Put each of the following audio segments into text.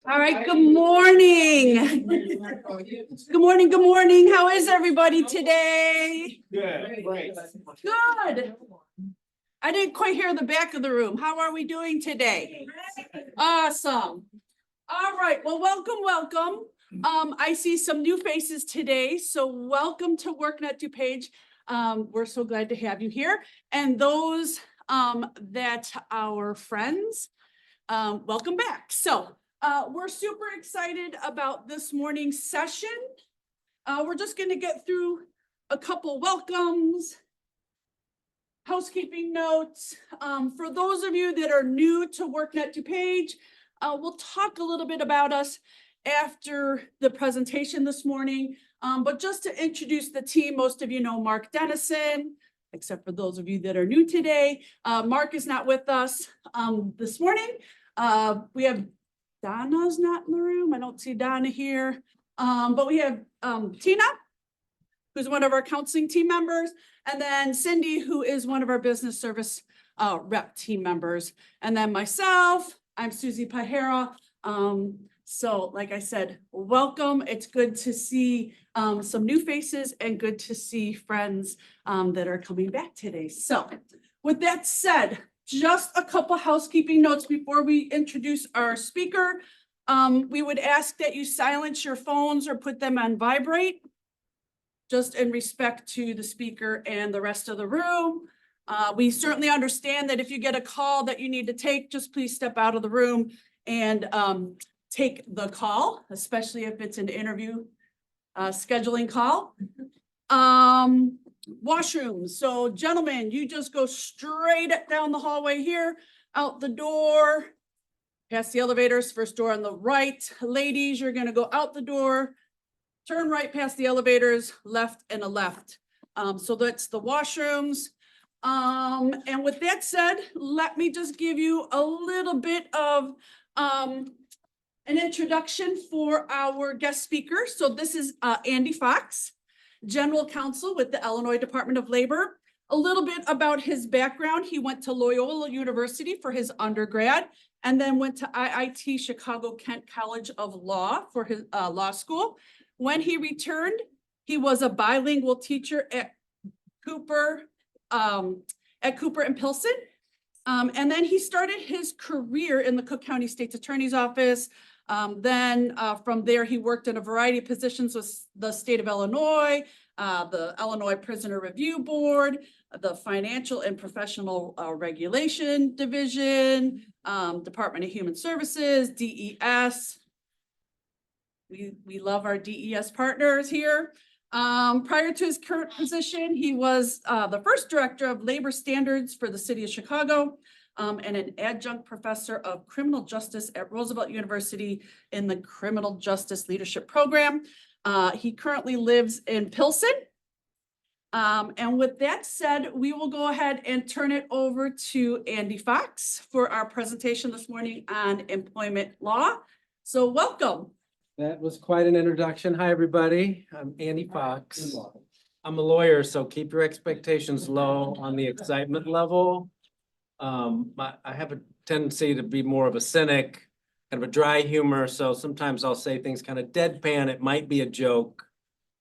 All right, good morning. Good morning, good morning. How is everybody today? Good, great. Good. I didn't quite hear the back of the room. How are we doing today? Awesome. All right, well, welcome. I see some new faces today, so welcome to workNet DuPage. We're so glad to have you here. And those that are friends, welcome back. So we're super excited about this morning's session. We're just going to get through a couple welcomes, housekeeping notes. For those of you that are new to workNet DuPage, we'll talk a little bit about us after the presentation this morning. But just to introduce the team, most of you know Mark Dennison, except for those of you that are new today. Mark is not with us this morning. We have Donna's not in the room. I don't see Donna here. But we have Tina, who's one of our counseling team members, and then Cindy, who is one of our business service rep team members. And then myself, I'm Susie Pajera. So like I said, welcome. It's good to see some new faces and good to see friends that are coming back today. So with that said, just a couple housekeeping notes before we introduce our speaker. We would ask that you silence your phones or put them on vibrate, just in respect to the speaker and the rest of the room. We certainly understand that if you get a call that you need to take, just please step out of the room and take the call, especially if it's an interview scheduling call. Washrooms. So gentlemen, you just go straight down the hallway here, out the door, past the elevators, first door on the right. Ladies, you're going to go out the door, turn right past the elevators, left and a left. So that's the washrooms. And with that said, let me just give you a little bit of an introduction for our guest speaker. So this is Andy Fox, General Counsel with the Illinois Department of Labor. A little bit about his background. He went to Loyola University for his undergrad and then went to IIT Chicago Kent College of Law for his law school. When he returned, he was a bilingual teacher at Cooper and Pilsen. And then he started his career in the Cook County State's Attorney's Office. Then from there, he worked in a variety of positions with the state of Illinois, the Illinois Prisoner Review Board, the Financial and Professional Regulation Division, Department of Human Services, DES. We love our DES partners here. Prior to his current position, he was the first director of labor standards for the city of Chicago. And an adjunct professor of criminal justice at Roosevelt University in the Criminal Justice Leadership Program. He currently lives in Pilsen. And with that said, we will go ahead and turn it over to Andy Fox for our presentation this morning on employment law. So welcome. That was quite an introduction. Hi, everybody. I'm Andy Fox. I'm a lawyer, so keep your expectations low on the excitement level. I have a tendency to be more of a cynic, kind of a dry humor. So sometimes I'll say things kind of deadpan. It might be a joke,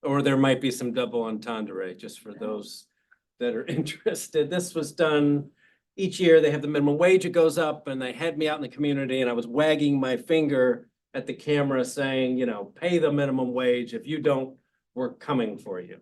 or there might be some double entendre, just for those that are interested. This was done each year. They have the minimum wage, it goes up, and they had me out in the community, and I was wagging my finger at the camera saying, you know, pay the minimum wage. If you don't, we're coming for you.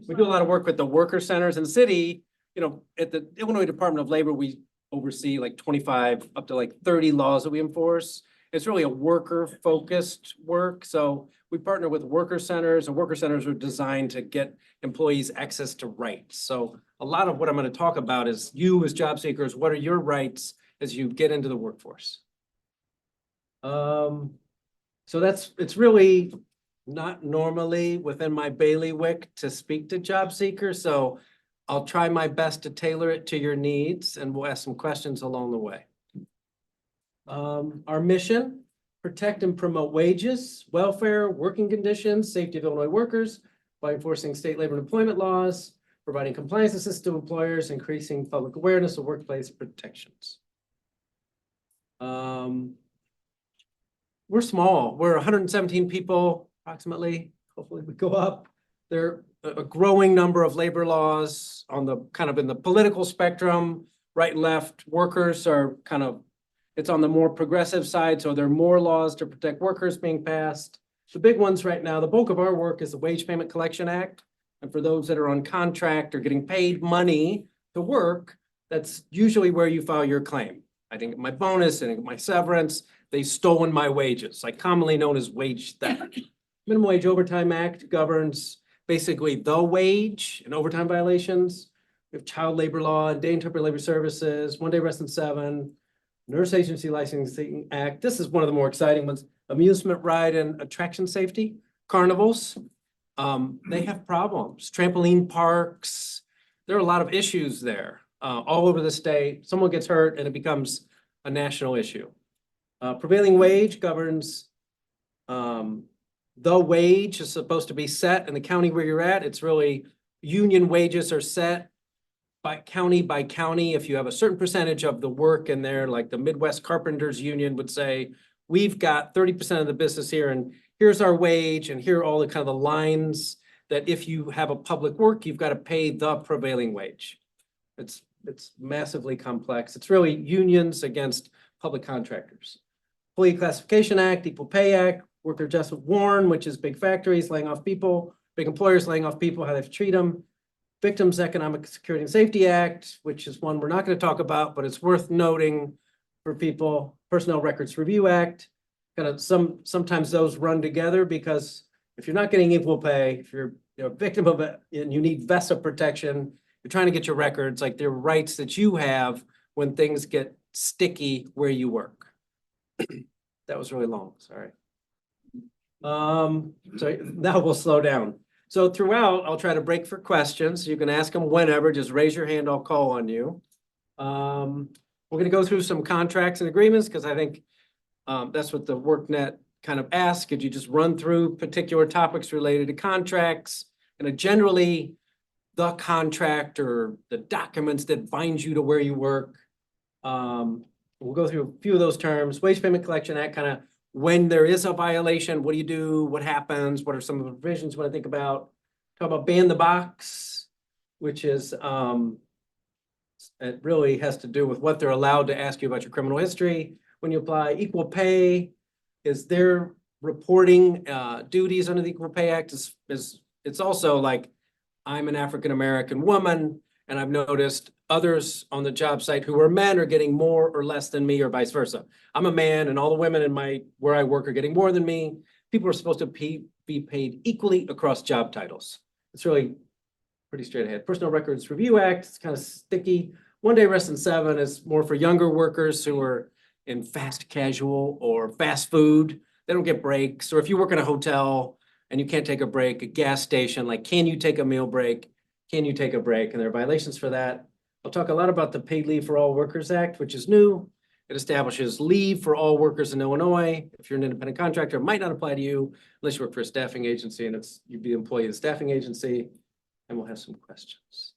We do a lot of work with the worker centers in the city. You know, at the Illinois Department of Labor, we oversee like 25 up to like 30 laws that we enforce. It's really a worker-focused work. So we partner with worker centers, and worker centers are designed to get employees access to rights. So a lot of what I'm going to talk about is you as job seekers, what are your rights as you get into the workforce? So it's really not normally within my bailiwick to speak to job seekers. So I'll try my best to tailor it to your needs, and we'll ask some questions along the way. Our mission: protect and promote wages, welfare, working conditions, safety of Illinois workers by enforcing state labor and employment laws, providing compliance assistance to employers, increasing public awareness of workplace protections. we're small. We're 117 people approximately. Hopefully we go up. There are a growing number of labor laws on the kind of in the political spectrum, right and left. Workers are kind of, it's on the more progressive side. So there are more laws to protect workers being passed. The big ones right now, the bulk of our work is the Wage Payment Collection Act. And for those that are on contract or getting paid money to work, that's usually where you file your claim. I didn't get my bonus, I didn't get my severance, they've stolen my wages, like commonly known as wage theft. Minimum Wage Overtime Act governs basically the wage and overtime violations. We have child labor law, day and temporary labor services, 1 day less than 7, Nurse Agency Licensing Act. This is one of the more exciting ones. Amusement ride and attraction safety, carnivals. They have problems. Trampoline parks. There are a lot of issues there all over the state. Someone gets hurt and it becomes a national issue. Prevailing wage governs the wage is supposed to be set in the county where you're at. It's really union wages are set by county. If you have a certain percentage of the work in there, like the Midwest Carpenters Union would say, we've got 30% of the business here and here's our wage and here are all the kind of the lines that if you have a public work, you've got to pay the prevailing wage. It's massively complex. It's really unions against public contractors. Employee Classification Act, Equal Pay Act, Worker Adjustment Warn, which is big factories laying off people, big employers laying off people, how they have to treat them. Victims Economic Security and Safety Act, which is one we're not going to talk about, but it's worth noting for people. Personnel Records Review Act, kind of sometimes those run together because if you're not getting equal pay, if you're a victim of it and you need VESA protection, you're trying to get your records, like there are rights that you have when things get sticky where you work. That was really long, sorry. So now we'll slow down. So throughout, I'll try to break for questions. You can ask them whenever, just raise your hand, I'll call on you. We're gonna go through some contracts and agreements because I think that's what the workNet kind of asks. Could you just run through particular topics related to contracts? And generally, the contract or the documents that bind you to where you work. We'll go through a few of those terms. Wage Payment Collection Act, kind of when there is a violation, what do you do? What happens? What are some of the provisions you want to think about? Talk about ban the box, which is, it really has to do with what they're allowed to ask you about your criminal history. When you apply equal pay, is their reporting duties under the Equal Pay Act it's also like, I'm an African-American woman, and I've noticed others on the job site who are men are getting more or less than me or vice versa. I'm a man and all the women in where I work are getting more than me. People are supposed to be paid equally across job titles. It's really pretty straight ahead. Personnel Records Review Act, it's kind of sticky. 1 day less than 7 is more for younger workers who are in fast casual or fast food. They don't get breaks. Or if you work in a hotel and you can't take a break, a gas station, like, can you take a meal break? Can you take a break? And there are violations for that. I'll talk a lot about the Paid Leave for All Workers Act, which is new. It establishes leave for all workers in Illinois. If you're an independent contractor, it might not apply to you unless you work for a staffing agency and you'd be the employee of the staffing agency. And we'll have some questions.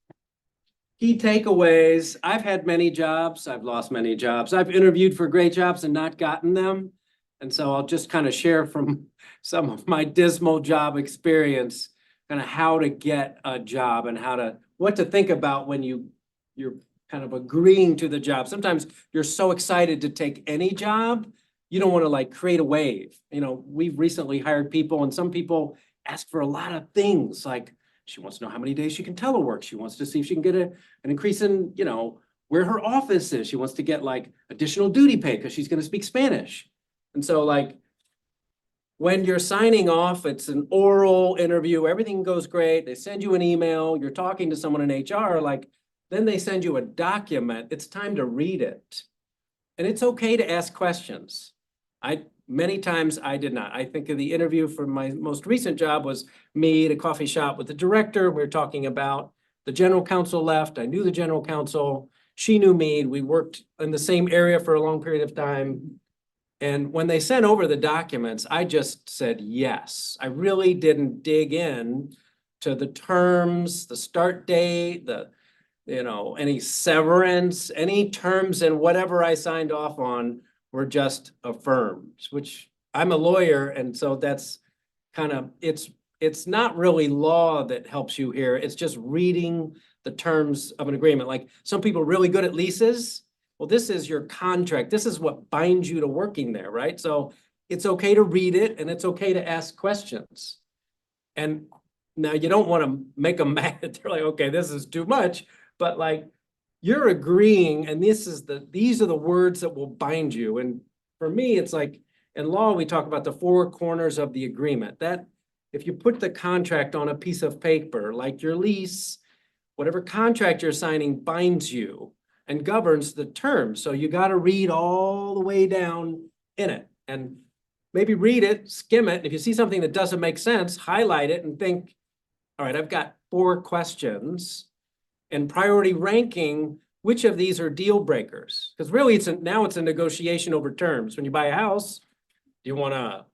Key takeaways. I've had many jobs. I've lost many jobs. I've interviewed for great jobs and not gotten them. And so I'll just kind of share from some of my dismal job experience, kind of how to get a job and what to think about when you're kind of agreeing to the job. Sometimes you're so excited to take any job, you don't want to like create a wave. You know, we've recently hired people and some people ask for a lot of things. Like she wants to know how many days she can telework. She wants to see if she can get an increase in, you know, where her office is. She wants to get like additional duty pay because she's going to speak Spanish. And so like when you're signing off, it's an oral interview, everything goes great. They send you an email, you're talking to someone in HR, like then they send you a document. It's time to read it. And it's okay to ask questions. Many times I did not. I think of the interview for my most recent job was me at a coffee shop with the director. We were talking about the general counsel left. I knew the general counsel. She knew me. We worked in the same area for a long period of time. And when they sent over the documents, I just said yes. I really didn't dig in to the terms, the start date, any severance, any terms and whatever I signed off on were just affirmed, which I'm a lawyer, and so that's kind of, it's not really law that helps you here. It's just reading the terms of an agreement. Like some people are really good at leases. Well, this is your contract. This is what binds you to working there, right? So it's okay to read it and it's okay to ask questions. And now you don't want to make them mad. They're like, okay, this is too much, but like you're agreeing, and these are the words that will bind you. And for me, it's like in law, we talk about the four corners of the agreement. That if you put the contract on a piece of paper, like your lease, whatever contract you're signing binds you and governs the terms. So you got to read all the way down in it and maybe read it, skim it. If you see something that doesn't make sense, highlight it and think, all right, I've got 4 questions, and priority ranking, which of these are deal breakers? Because really now it's a negotiation over terms. When you buy a house, do you wanna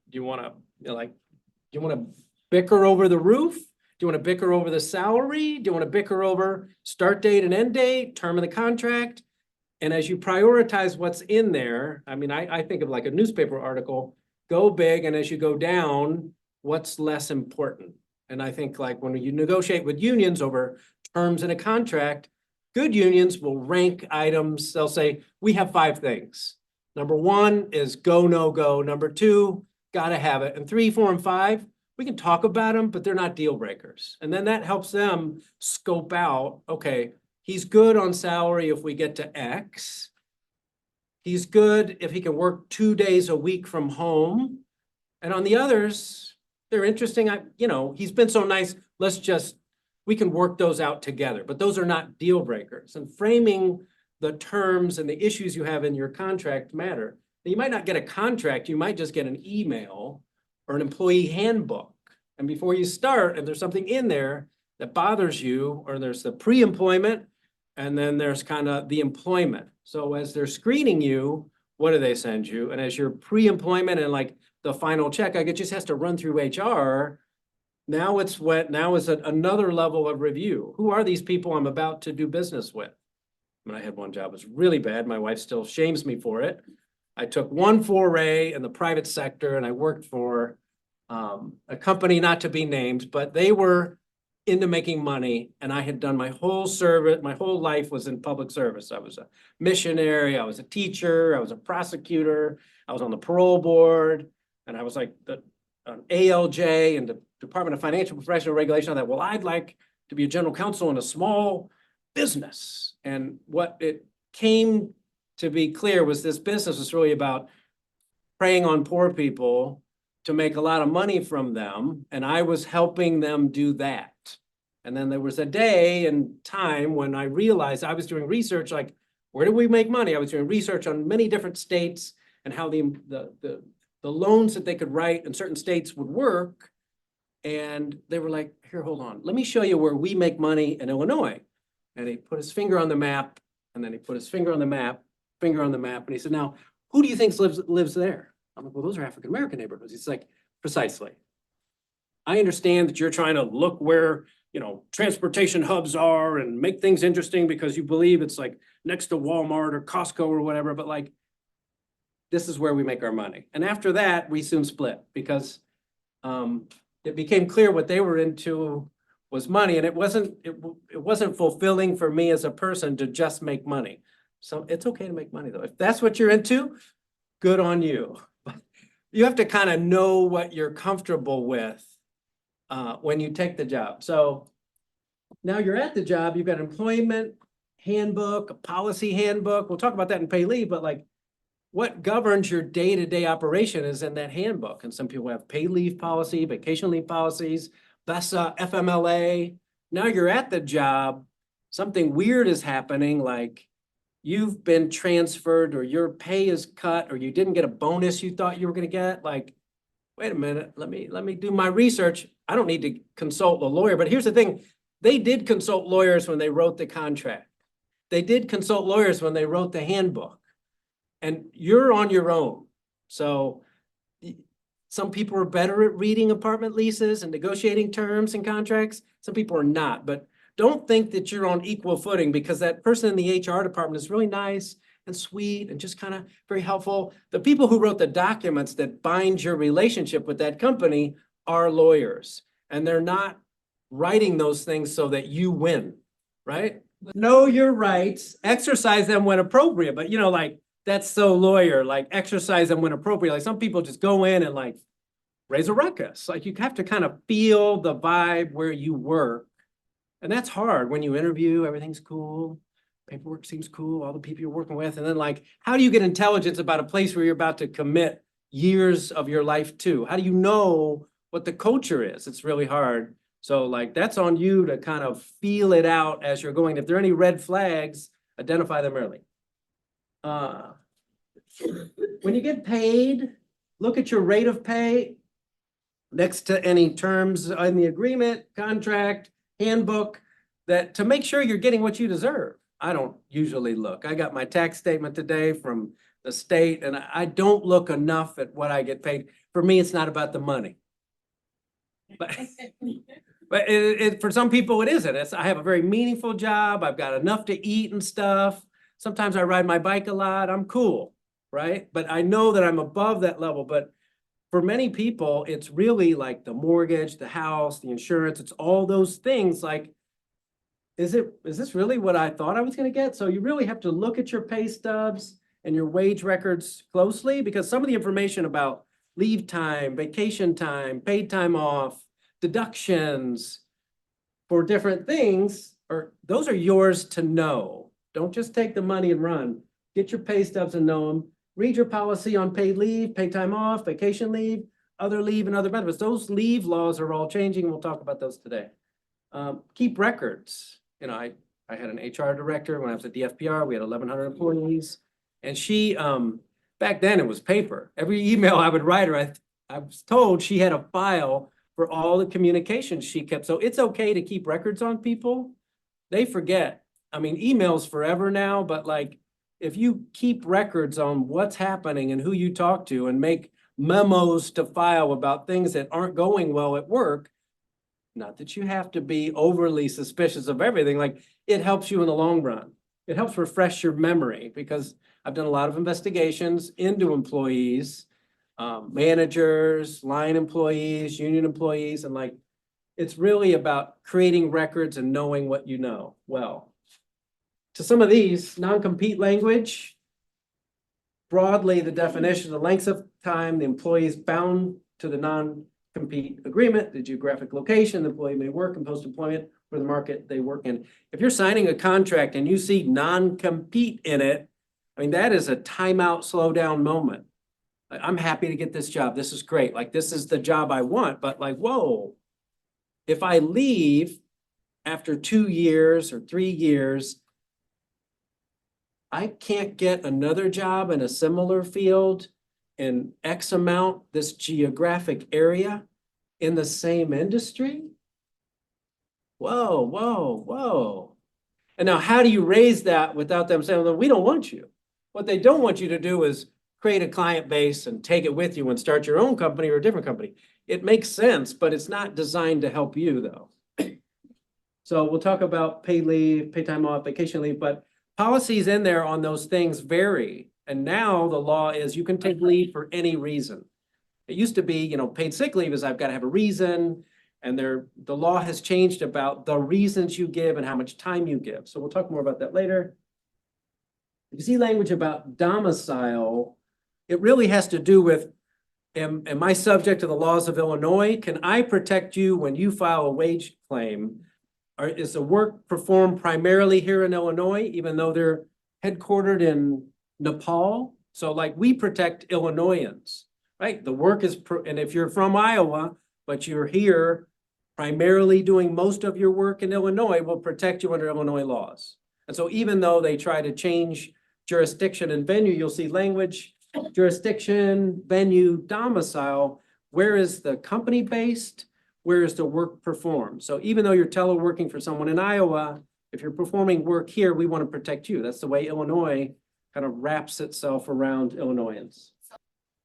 bicker over the roof? Do you want to bicker over the salary? Do you want to bicker over start date and end date, term of the contract? And as you prioritize what's in there, I mean, I think of like a newspaper article, go big, and as you go down, what's less important? And I think like when you negotiate with unions over terms in a contract, good unions will rank items. They'll say, we have 5 things. Number 1 is go, no go. Number 2, gotta have it. And 3, 4, and 5, we can talk about them, but they're not deal breakers. And then that helps them scope out, okay, he's good on salary if we get to X. He's good if he can work 2 days a week from home. And on the others, they're interesting. He's been so nice. We can work those out together, but those are not deal breakers. And framing the terms and the issues you have in your contract matter. You might not get a contract. You might just get an email or an employee handbook. And before you start, and there's something in there that bothers you, or there's the pre-employment, and then there's kind of the employment. So as they're screening you, what do they send you? And as your pre-employment and like the final check, it just has to run through HR. Now it's another level of review. Who are these people I'm about to do business with? When I had one job, it was really bad. My wife still shames me for it. I took one foray in the private sector, and I worked for a company not to be named, but they were into making money, and I had done my whole life was in public service. I was a missionary, I was a teacher, I was a prosecutor, I was on the parole board, and I was like the ALJ and the Department of Financial Professional Regulation. I thought, well, I'd like to be a general counsel in a small business. And what it came to be clear was this business was really about preying on poor people to make a lot of money from them. And I was helping them do that. And then there was a day and time when I realized I was doing research, like, where do we make money? I was doing research on many different states and how the loans that they could write in certain states would work. And they were like, here, hold on. Let me show you where we make money in Illinois. And he put his finger on the map, and then he put his finger on the map, and he said, now, who do you think lives there? I'm like, well, those are African-American neighborhoods. He's like, precisely. I understand that you're trying to look where, transportation hubs are and make things interesting because you believe it's like next to Walmart or Costco or whatever, but like, this is where we make our money. And after that, we soon split because it became clear what they were into was money, and it wasn't fulfilling for me as a person to just make money. So it's okay to make money though. If that's what you're into, good on you. But you have to kind of know what you're comfortable with when you take the job. So now you're at the job, you've got an employment handbook, a policy handbook. We'll talk about that in pay leave, but like what governs your day-to-day operation is in that handbook. And some people have paid leave policy, vacation leave policies, VESA, FMLA. Now you're at the job, something weird is happening, like you've been transferred or your pay is cut or you didn't get a bonus you thought you were going to get. Like, wait a minute, let me do my research. I don't need to consult a lawyer, but here's the thing. They did consult lawyers when they wrote the contract. They did consult lawyers when they wrote the handbook, and you're on your own. So some people are better at reading apartment leases and negotiating terms and contracts. Some people are not, but don't think that you're on equal footing because that person in the HR department is really nice and sweet and just kind of very helpful. The people who wrote the documents that bind your relationship with that company are lawyers, and they're not writing those things so that you win, right? Know your rights, exercise them when appropriate, but like, that's so lawyer, like exercise them when appropriate. Like some people just go in and like raise a ruckus. Like you have to kind of feel the vibe where you work. And that's hard when you interview, everything's cool. Paperwork seems cool, all the people you're working with. And then like, how do you get intelligence about a place where you're about to commit years of your life to? How do you know what the culture is? It's really hard. So like, that's on you to kind of feel it out as you're going. If there are any red flags, identify them early. When you get paid, look at your rate of pay next to any terms in the agreement, contract, handbook, that to make sure you're getting what you deserve. I don't usually look. I got my tax statement today from the state, and I don't look enough at what I get paid. For me, it's not about the money. But for some people, it isn't. I have a very meaningful job. I've got enough to eat and stuff. Sometimes I ride my bike a lot. I'm cool, right? But I know that I'm above that level. But for many people, it's really like the mortgage, the house, the insurance. It's all those things. Like, is this really what I thought I was going to get? So you really have to look at your pay stubs and your wage records closely, because some of the information about leave time, vacation time, paid time off, deductions for different things, those are yours to know. Don't just take the money and run. Get your pay stubs and know them. Read your policy on paid leave, paid time off, vacation leave, other leave, and other benefits. Those leave laws are all changing. We'll talk about those today. Keep records. I had an HR director when I was at the FPR. We had 1,100 employees, and she, back then it was paper. Every email I would write her, I was told she had a file for all the communications she kept. So it's okay to keep records on people. They forget. I mean, email's forever now, but like, if you keep records on what's happening and who you talk to and make memos to file about things that aren't going well at work, not that you have to be overly suspicious of everything, like it helps you in the long run. It helps refresh your memory, because I've done a lot of investigations into employees, managers, line employees, union employees, and like, it's really about creating records and knowing what you know well. To some of these, non-compete language, broadly the definition, the length of time the employee is bound to the non-compete agreement, the geographic location the employee may work in post-employment for the market they work in. If you're signing a contract and you see non-compete in it, I mean, that is a timeout, slow down moment. I'm happy to get this job. This is great. Like, this is the job I want, but like, whoa, if I leave after 2 years or 3 years, I can't get another job in a similar field in X amount, this geographic area in the same industry. Whoa, whoa, whoa. And now how do you raise that without them saying, well, we don't want you? What they don't want you to do is create a client base and take it with you and start your own company or a different company. It makes sense, but it's not designed to help you though. So we'll talk about paid leave, paid time off, vacation leave, but policies in there on those things vary. And now the law is you can take leave for any reason. It used to be, paid sick leave is I've got to have a reason. And the law has changed about the reasons you give and how much time you give. So we'll talk more about that later. If you see language about domicile, it really has to do with, am I subject to the laws of Illinois? Can I protect you when you file a wage claim? Or is the work performed primarily here in Illinois, even though they're headquartered in Nepal? So like, we protect Illinoisans, right? The work is, and if you're from Iowa, but you're here primarily doing most of your work in Illinois, we'll protect you under Illinois laws. And so even though they try to change jurisdiction and venue, you'll see language, jurisdiction, venue, domicile. Where is the company based? Where is the work performed? So even though you're teleworking for someone in Iowa, if you're performing work here, we want to protect you. That's the way Illinois kind of wraps itself around Illinoisans.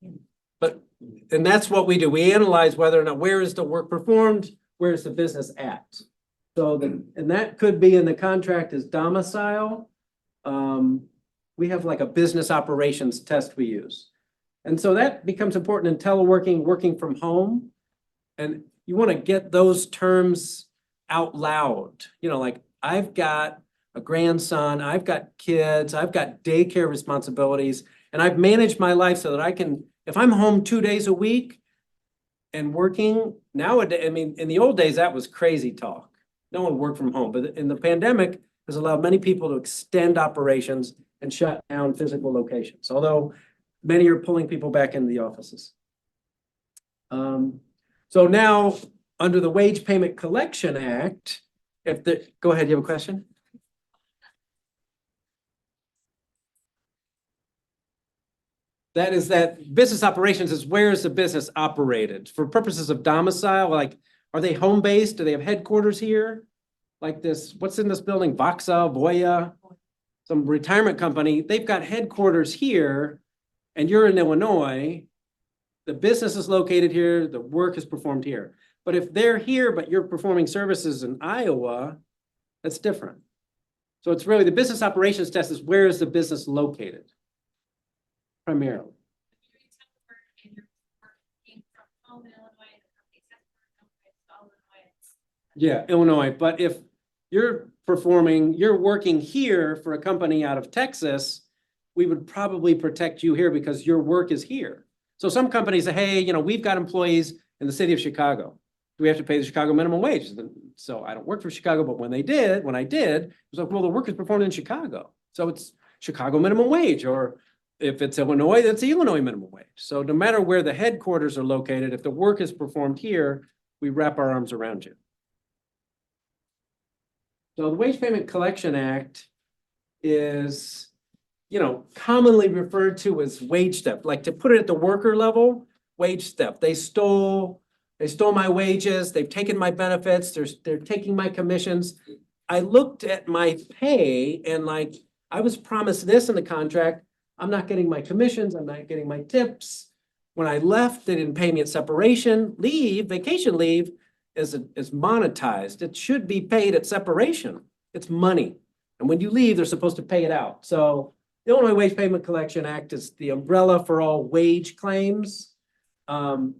And that's what we do. We analyze whether or not, where is the work performed? Where is the business at? So and that could be in the contract as domicile. we have like a business operations test we use. And so that becomes important in teleworking, working from home. And you want to get those terms out loud, like I've got a grandson, I've got kids, I've got daycare responsibilities, and I've managed my life so that I can, if I'm home 2 days a week and working nowadays, I mean, in the old days, that was crazy talk. No one worked from home, but in the pandemic has allowed many people to extend operations and shut down physical locations, although many are pulling people back into the offices. So now, under the Wage Payment Collection Act, go ahead, you have a question? That is that business operations is where is the business operated? For purposes of domicile, like, are they home-based? Do they have headquarters here? Like this, what's in this building? Voxa, Voya, some retirement company, they've got headquarters here, and you're in Illinois. The business is located here, the work is performed here. But if they're here, but you're performing services in Iowa, that's different. So it's really the business operations test is where is the business located? Primarily. Yeah, Illinois, but if you're working here for a company out of Texas, we would probably protect you here because your work is here. So some companies say, hey, we've got employees in the city of Chicago. Do we have to pay the Chicago minimum wage? So I don't work for Chicago, but when I did, it was like, well, the work is performed in Chicago. So it's Chicago minimum wage, or if it's Illinois, that's the Illinois minimum wage. So no matter where the headquarters are located, if the work is performed here, we wrap our arms around you. So the Wage Payment Collection Act is, commonly referred to as wage theft. Like, to put it at the worker level, wage theft. They stole my wages. They've taken my benefits. They're taking my commissions. I looked at my pay and like, I was promised this in the contract. I'm not getting my commissions. I'm not getting my tips. When I left, they didn't pay me at separation. Vacation leave is monetized. It should be paid at separation. It's money. And when you leave, they're supposed to pay it out. So the Illinois Wage Payment Collection Act is the umbrella for all wage claims. And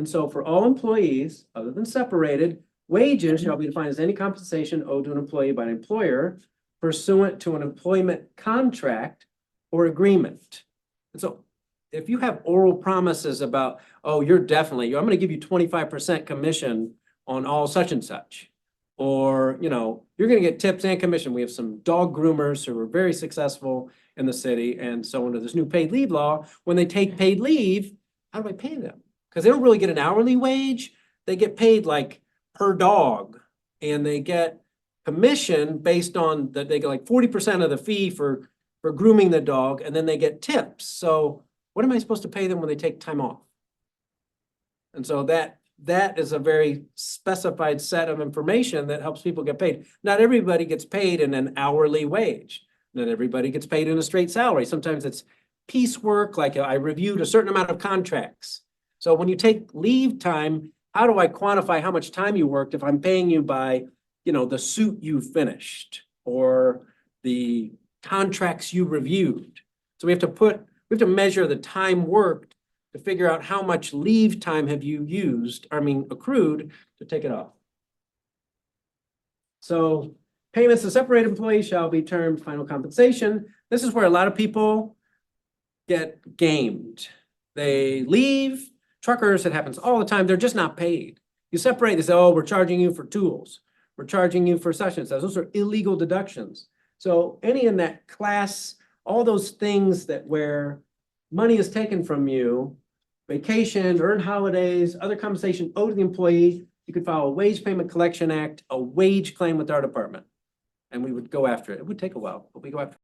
so for all employees, other than separated, wages shall be defined as any compensation owed to an employee by an employer pursuant to an employment contract or agreement. And so if you have oral promises about, oh, I'm going to give you 25% commission on all such and such, or, you're going to get tips and commission. We have some dog groomers who are very successful in the city. And so under this new paid leave law, when they take paid leave, how do I pay them? Because they don't really get an hourly wage. They get paid like per dog, and they get commission based on that. They get like 40% of the fee for grooming the dog, and then they get tips. So what am I supposed to pay them when they take time off? And so that is a very specified set of information that helps people get paid. Not everybody gets paid in an hourly wage. Not everybody gets paid in a straight salary. Sometimes it's piecework, like I reviewed a certain amount of contracts. So when you take leave time, how do I quantify how much time you worked if I'm paying you by, the suit you finished or the contracts you reviewed? So we have to measure the time worked to figure out how much leave time have you accrued to take it off. So payments to separated employees shall be termed final compensation. This is where a lot of people get gamed. They leave. Truckers, it happens all the time. They're just not paid. You separate, they say, oh, we're charging you for tools. We're charging you for such and such. Those are illegal deductions. So any in that class, all those things where money is taken from you, vacation, earned holidays, other compensation owed to the employee, you could file a Wage Payment Collection Act, a wage claim with our department. And we would go after it. It would take a while, but we go after it.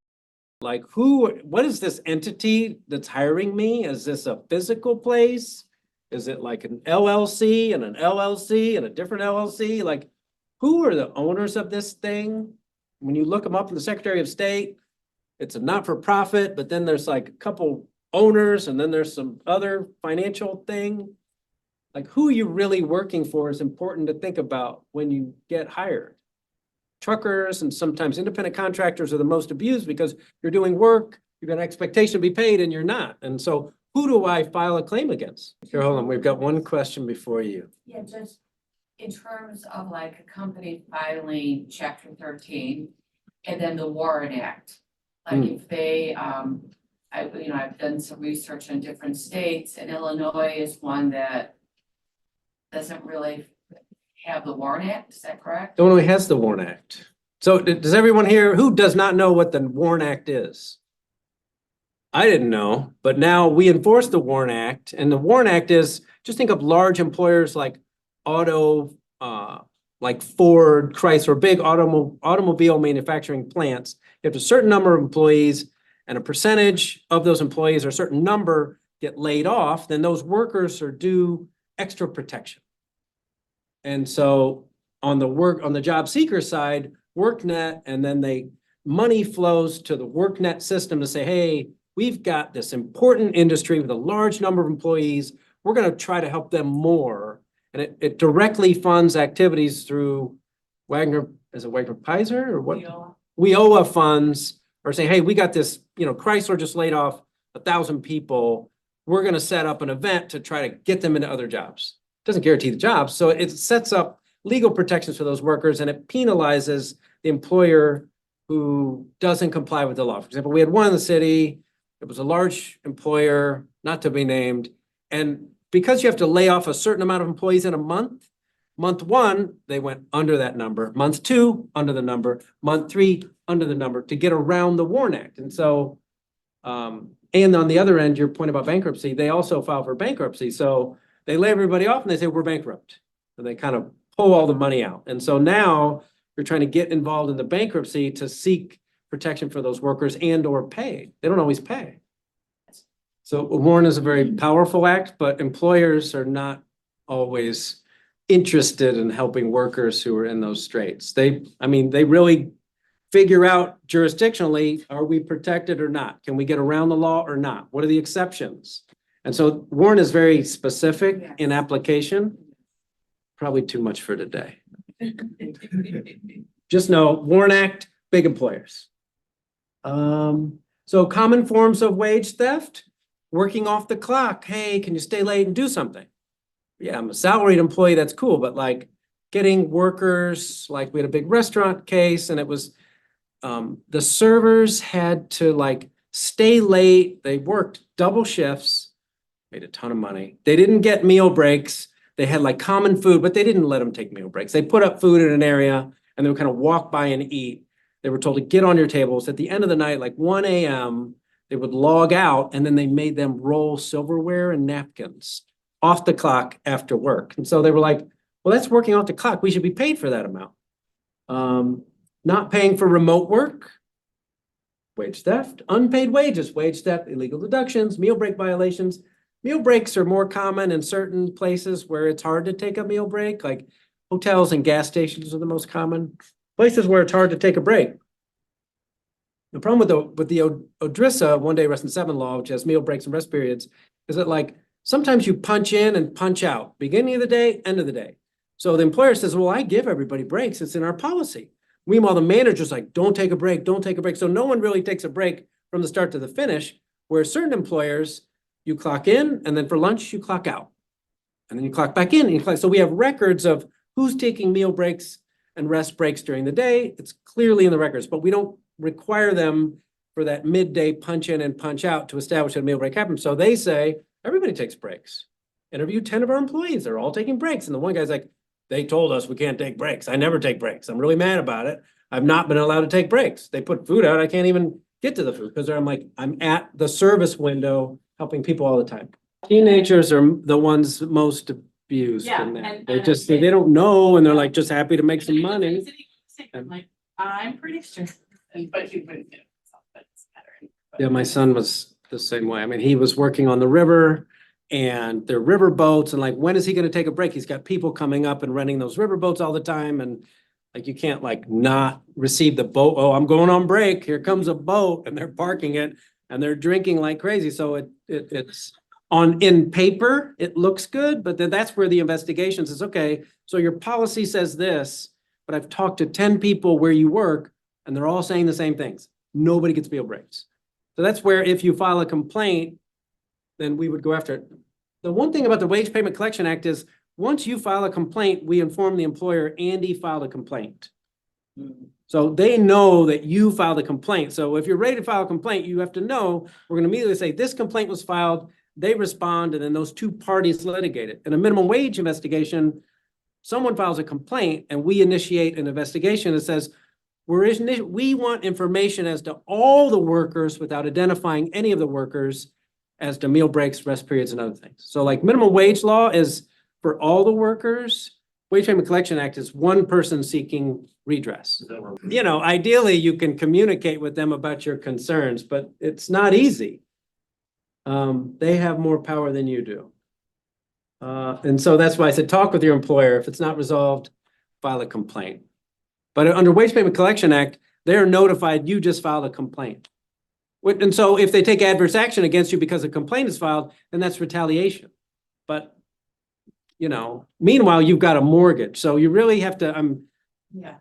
Like what is this entity that's hiring me? Is this a physical place? Is it like an LLC and an LLC and a different LLC? Like, who are the owners of this thing? When you look them up in the Secretary of State, it's a not-for-profit, but then there's like a couple owners and then there's some other financial thing. Like, who you're really working for is important to think about when you get hired. Truckers and sometimes independent contractors are the most abused because you're doing work, you've got an expectation to be paid and you're not. And so who do I file a claim against? Here, hold on, we've got one question before you. Yeah, just in terms of like a company filing chapter 13 and then the Warren Act. Like if they, I've done some research in different states and Illinois is one that doesn't really have the Warren Act, is that correct? Illinois has the WARN Act. So does everyone here, who does not know what the WARN Act is? I didn't know, but now we enforce the WARN Act, and the WARN Act is, just think of large employers like like Ford, Chrysler, big automobile manufacturing plants. You have a certain number of employees and a percentage of those employees or a certain number get laid off, then those workers are due extra protection. And so on the job seeker side, workNet, and then money flows to the workNet system to say, hey, we've got this important industry with a large number of employees. We're going to try to help them more. And it directly funds activities through Wagner, is it Wagner Pizer or what? WIOA funds, or say, hey, we got this, Chrysler just laid off 1,000 people. We're going to set up an event to try to get them into other jobs. Doesn't guarantee the jobs. So it sets up legal protections for those workers, and it penalizes the employer who doesn't comply with the law. For example, we had one in the city. It was a large employer, not to be named. And because you have to lay off a certain amount of employees in a month, month one, they went under that number. Month two, under the number. Month three, under the number to get around the WARN Act. And so, and on the other end, your point about bankruptcy, they also file for bankruptcy. So they lay everybody off and they say, we're bankrupt. And they kind of pull all the money out. And so now you're trying to get involved in the bankruptcy to seek protection for those workers and or pay. They don't always pay. So WARN is a very powerful act, but employers are not always interested in helping workers who are in those straits. They really figure out jurisdictionally, are we protected or not? Can we get around the law or not? What are the exceptions? And so WARN is very specific in application. Probably too much for today. Just know WARN Act, big employers. So common forms of wage theft, working off the clock. Hey, can you stay late and do something? Yeah, I'm a salaried employee. That's cool. But like getting workers, like we had a big restaurant case and it was, the servers had to like stay late. They worked double shifts, made a ton of money. They didn't get meal breaks. They had like common food, but they didn't let them take meal breaks. They put up food in an area and they would kind of walk by and eat. They were told to get on your tables. At the end of the night, like 1 a.m., they would log out and then they made them roll silverware and napkins off the clock after work. And so they were like, well, that's working off the clock. We should be paid for that amount. Not paying for remote work, wage theft, unpaid wages, wage theft, illegal deductions, meal break violations. Meal breaks are more common in certain places where it's hard to take a meal break, like hotels and gas stations are the most common places where it's hard to take a break. The problem with the ODRISA, 1 day rest and 7 law, which has meal breaks and rest periods, is that like sometimes you punch in and punch out, beginning of the day, end of the day. So the employer says, well, I give everybody breaks. It's in our policy. Meanwhile, the manager's like, don't take a break, don't take a break. So no one really takes a break from the start to the finish, where certain employers, you clock in and then for lunch, you clock out. And then you clock back in and you clock. So we have records of who's taking meal breaks and rest breaks during the day. It's clearly in the records, but we don't require them for that midday punch in and punch out to establish that a meal break happens. So they say, everybody takes breaks. Interview 10 of our employees, they're all taking breaks. And the one guy's like, they told us we can't take breaks. I never take breaks. I'm really mad about it. I've not been allowed to take breaks. They put food out. I can't even get to the food because I'm at the service window helping people all the time. Teenagers are the ones most abused in that. They don't know and they're like just happy to make some money. I'm like, I'm pretty sure. But you wouldn't get it. But it's better. Yeah, my son was the same way. I mean, he was working on the river and they're river boats and like, when is he going to take a break? He's got people coming up and renting those river boats all the time. And like, you can't like not receive the boat. Oh, I'm going on break. Here comes a boat and they're parking it and they're drinking like crazy. So it's in paper, it looks good, but then that's where the investigation says, okay, so your policy says this, but I've talked to 10 people where you work and they're all saying the same things. Nobody gets meal breaks. So that's where if you file a complaint, then we would go after it. The one thing about the Wage Payment Collection Act is, once you file a complaint, we inform the employer, Andy filed a complaint. So they know that you filed a complaint. So if you're ready to file a complaint, you have to know, we're gonna immediately say, this complaint was filed, they respond, and then those two parties litigate it. In a minimum wage investigation, someone files a complaint and we initiate an investigation that says, we want information as to all the workers without identifying any of the workers as to meal breaks, rest periods, and other things. So like minimum wage law is for all the workers. Wage Payment Collection Act is one person seeking redress. You know, ideally, you can communicate with them about your concerns, but it's not easy. They have more power than you do. And so that's why I said, talk with your employer. If it's not resolved, file a complaint. But under Wage Payment Collection Act, they're notified you just filed a complaint. And so if they take adverse action against you because a complaint is filed, then that's retaliation. But, you know, meanwhile, you've got a mortgage. So you really have to,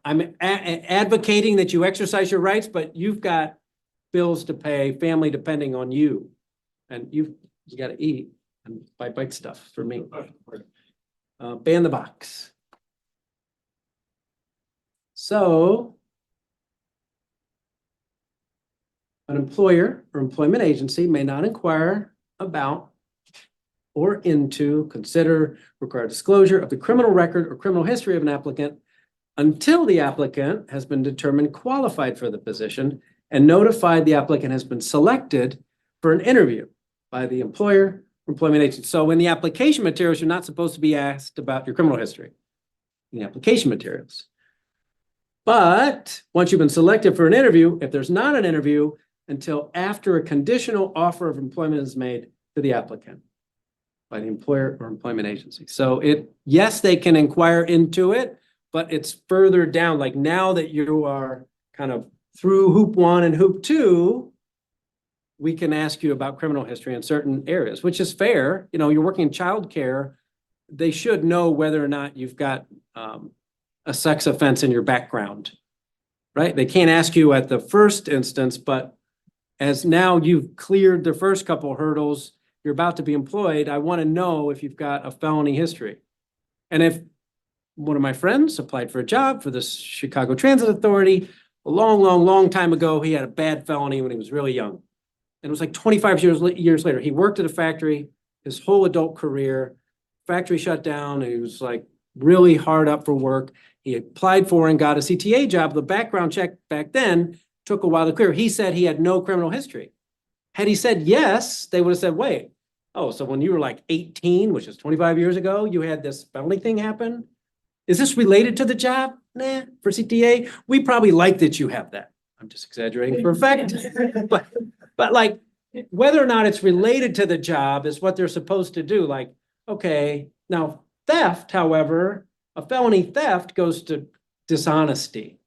I'm advocating that you exercise your rights, but you've got bills to pay, family depending on you. And you got to eat and buy bike stuff for me. Ban the box. So an employer or employment agency may not inquire about or into, consider, require disclosure of the criminal record or criminal history of an applicant until the applicant has been determined qualified for the position and notified the applicant has been selected for an interview by the employer or employment agency. So in the application materials, you're not supposed to be asked about your criminal history in the application materials. But once you've been selected for an interview, if there's not an interview until after a conditional offer of employment is made to the applicant by the employer or employment agency. So yes, they can inquire into it, but it's further down. Like now that you are kind of through hoop 1 and hoop 2, we can ask you about criminal history in certain areas, which is fair. You know, you're working in childcare, they should know whether or not you've got a sex offense in your background, right? They can't ask you at the first instance, but as now you've cleared the first couple of hurdles, you're about to be employed, I want to know if you've got a felony history. And if one of my friends applied for a job for the Chicago Transit Authority, a long time ago, he had a bad felony when he was really young. And it was like 25 years later, he worked at a factory, his whole adult career, factory shut down, and he was like really hard up for work. He applied for and got a CTA job. The background check back then took a while to clear. He said he had no criminal history. Had he said yes, they would have said, wait, oh, so when you were like 18, which is 25 years ago, you had this felony thing happen? Is this related to the job? Nah, for CTA, we probably like that you have that. I'm just exaggerating for effect. But like, whether or not it's related to the job is what they're supposed to do. Like, okay, now theft, however, a felony theft goes to dishonesty.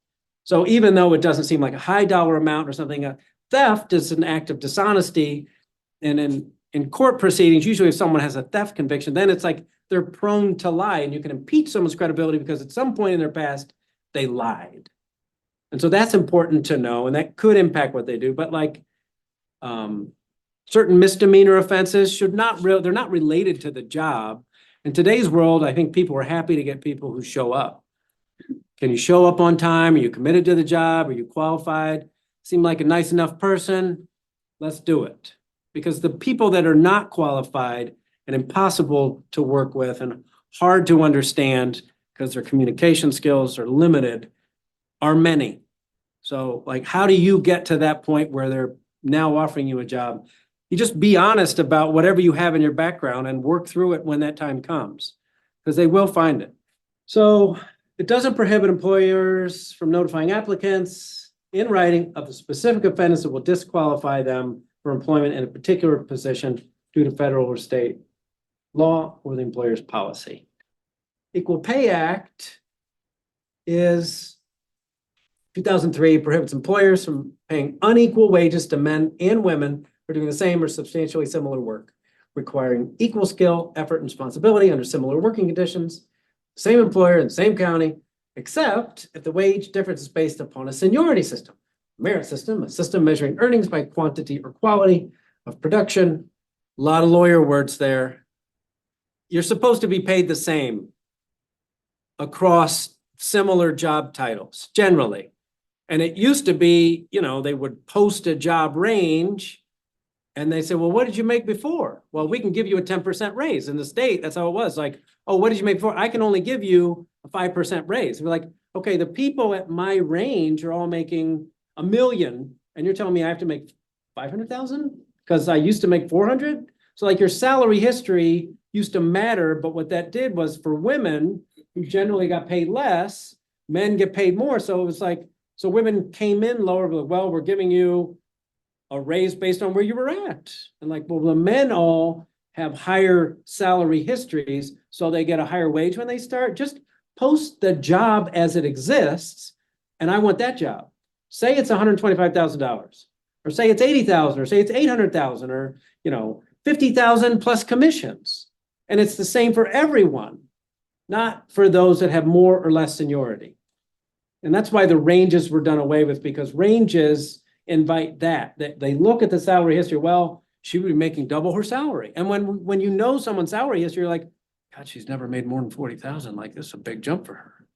So even though it doesn't seem like a high dollar amount or something, theft is an act of dishonesty. And in court proceedings, usually if someone has a theft conviction, then it's like they're prone to lie, and you can impeach someone's credibility because at some point in their past, they lied. And so that's important to know, and that could impact what they do. But like certain misdemeanor offenses they're not related to the job. In today's world, I think people are happy to get people who show up. Can you show up on time? Are you committed to the job? Are you qualified? Seem like a nice enough person? Let's do it. Because the people that are not qualified and impossible to work with and hard to understand because their communication skills are limited are many. So like, how do you get to that point where they're now offering you a job? You just be honest about whatever you have in your background and work through it when that time comes, because they will find it. So it doesn't prohibit employers from notifying applicants in writing of the specific offense that will disqualify them for employment in a particular position due to federal or state law or the employer's policy. Equal Pay Act is 2003, prohibits employers from paying unequal wages to men and women for doing the same or substantially similar work, requiring equal skill, effort, and responsibility under similar working conditions, same employer in the same county, except if the wage difference is based upon a seniority system. merit system, a system measuring earnings by quantity or quality of production. A lot of lawyer words there. You're supposed to be paid the same across similar job titles, generally. And it used to be, you know, they would post a job range and they say, well, what did you make before? Well, we can give you a 10% raise. In the state, that's how it was. Like, oh, what did you make before? I can only give you a 5% raise. We're like, okay, the people at my range are all making $1 million and you're telling me I have to make 500,000 because I used to make 400. So like your salary history used to matter, but what that did was for women who generally got paid less, men get paid more. So it was like, so women came in lower, but well, we're giving you a raise based on where you were at. And like, well, the men all have higher salary histories, so they get a higher wage when they start. Just post the job as it exists, and I want that job. Say it's $125,000, or say it's $80,000, or say it's $800,000, or, you know, $50,000 plus commissions. And it's the same for everyone, not for those that have more or less seniority. And that's why the ranges were done away with, because ranges invite that they look at the salary history. Well, she would be making double her salary. And when you know someone's salary history, you're like, God, she's never made more than 40,000. Like, this is a big jump for her.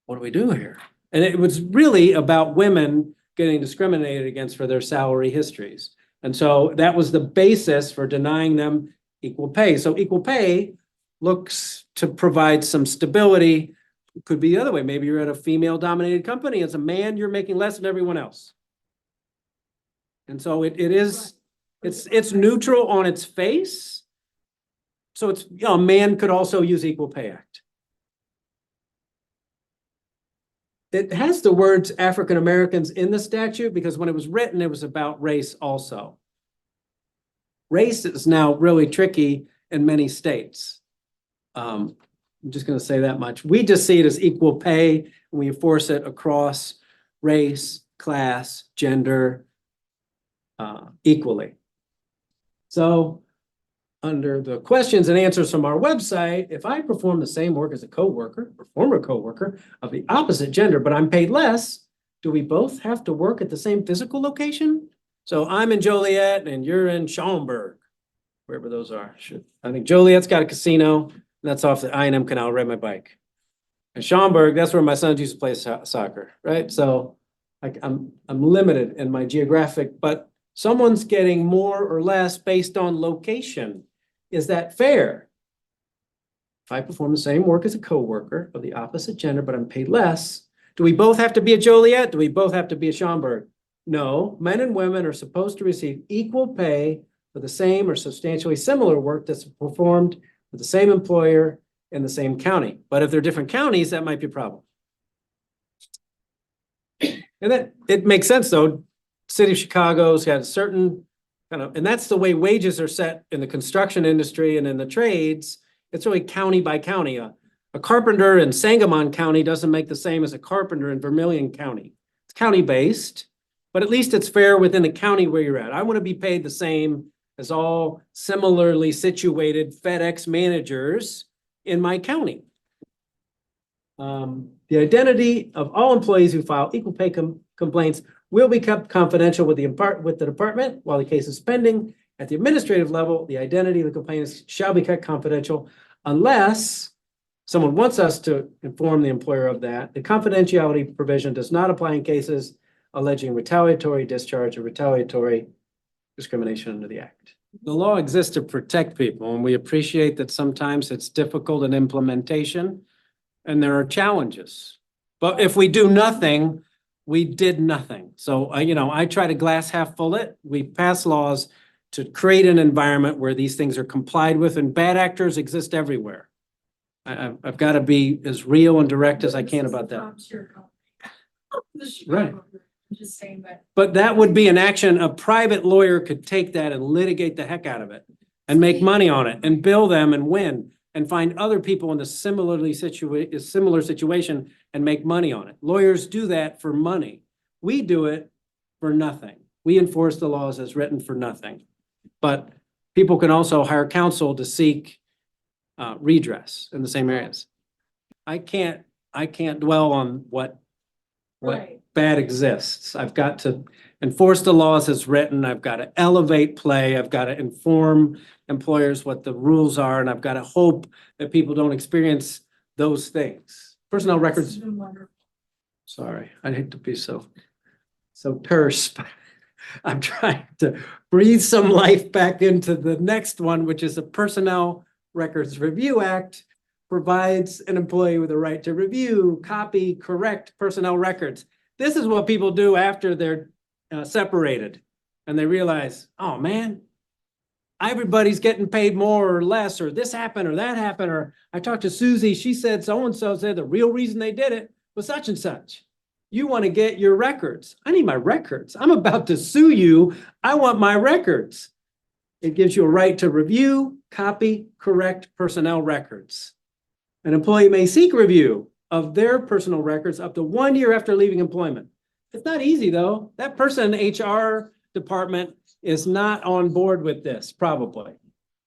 What do we do here? And it was really about women getting discriminated against for their salary histories. And so that was the basis for denying them equal pay. So equal pay looks to provide some stability. It could be the other way. Maybe you're at a female-dominated company. As a man, you're making less than everyone else. And so it's neutral on its face. So it's, you know, a man could also use Equal Pay Act. It has the words African Americans in the statute because when it was written, it was about race also. Race is now really tricky in many states. I'm just going to say that much. We just see it as equal pay, and we enforce it across race, class, gender, equally. So under the questions and answers from our website, if I perform the same work as a coworker or former coworker of the opposite gender, but I'm paid less, do we both have to work at the same physical location? So I'm in Joliet and you're in Schaumburg, wherever those are. I think Joliet's got a casino. That's off the I&M Canal, ride my bike. And Schaumburg, that's where my sons used to play soccer, right? So I'm limited in my geographic, but someone's getting more or less based on location. Is that fair? If I perform the same work as a coworker of the opposite gender, but I'm paid less, do we both have to be at Joliet? Do we both have to be at Schaumburg? No, men and women are supposed to receive equal pay for the same or substantially similar work that's performed with the same employer in the same county. But if they're different counties, that might be a problem. And that it makes sense though. City of Chicago's got a certain kind of, and that's the way wages are set in the construction industry and in the trades. It's really county by county. A carpenter in Sangamon County doesn't make the same as a carpenter in Vermilion County. It's county-based, but at least it's fair within the county where you're at. I want to be paid the same as all similarly situated FedEx managers in my county. The identity of all employees who file equal pay complaints will be kept confidential with the department while the case is pending. At the administrative level, the identity of the complainants shall be kept confidential unless someone wants us to inform the employer of that. The confidentiality provision does not apply in cases alleging retaliatory discharge or retaliatory discrimination under the Act. The law exists to protect people, and we appreciate that sometimes it's difficult in implementation and there are challenges. But if we do nothing, we did nothing. So, I try to glass half full it. We pass laws to create an environment where these things are complied with, and bad actors exist everywhere. I've got to be as real and direct as I can about that. Right. Just saying that. But that would be an action. A private lawyer could take that and litigate the heck out of it and make money on it and bill them and win and find other people in the similar situation and make money on it. Lawyers do that for money. We do it for nothing. We enforce the laws as written for nothing. But people can also hire counsel to seek redress in the same areas. I can't dwell on what Right. bad exists. I've got to enforce the laws as written. I've got to elevate play. I've got to inform employers what the rules are, and I've got to hope that people don't experience those things. Personnel records. Sorry, I hate to be so terse, but I'm trying to breathe some life back into the next one, which is the Personnel Records Review Act provides an employee with a right to review, copy, correct personnel records. This is what people do after they're separated and they realize, oh man, everybody's getting paid more or less, or this happened or that happened, or I talked to Susie, she said so-and-so said the real reason they did it was such and such. You want to get your records. I need my records. I'm about to sue you. I want my records. It gives you a right to review, copy, correct personnel records. An employee may seek review of their personal records up to 1 year after leaving employment. It's not easy though. That person in HR department is not on board with this, probably.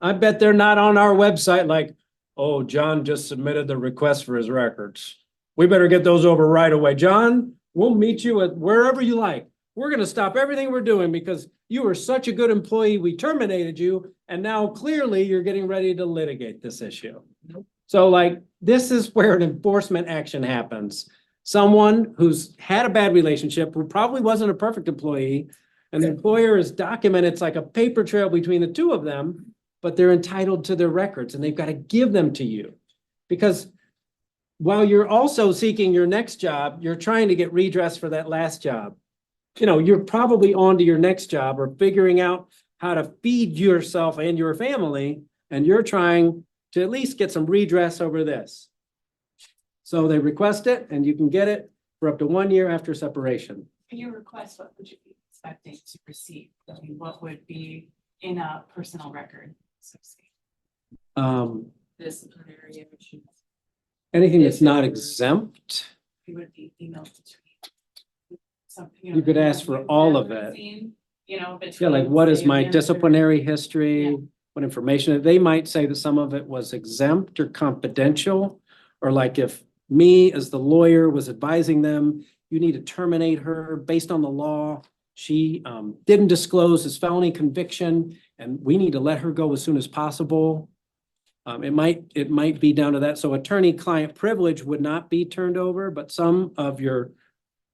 I bet they're not on our website like, oh, John just submitted the request for his records. We better get those over right away. John, we'll meet you at wherever you like. We're going to stop everything we're doing because you were such a good employee. We terminated you. And now clearly you're getting ready to litigate this issue. So like, this is where an enforcement action happens. Someone who's had a bad relationship, who probably wasn't a perfect employee, and the employer is documented, it's like a paper trail between the two of them, but they're entitled to their records and they've got to give them to you. Because while you're also seeking your next job, you're trying to get redress for that last job. You know, you're probably on to your next job or figuring out how to feed yourself and your family, and you're trying to at least get some redress over this. So they request it and you can get it for up to 1 year after separation. When you request, what would you be expecting to receive? I mean, what would be in a personal record? So to speak? Disciplinary action. Anything that's not exempt, It would be emailed between something. you could ask for all of it. You know, Yeah, like between, what is say, my manager- disciplinary history? Yeah. What information? They might say that some of it was exempt or confidential. Or like if me as the lawyer was advising them, you need to terminate her based on the law. She didn't disclose his felony conviction and we need to let her go as soon as possible. It might be down to that. So attorney-client privilege would not be turned over, but some of your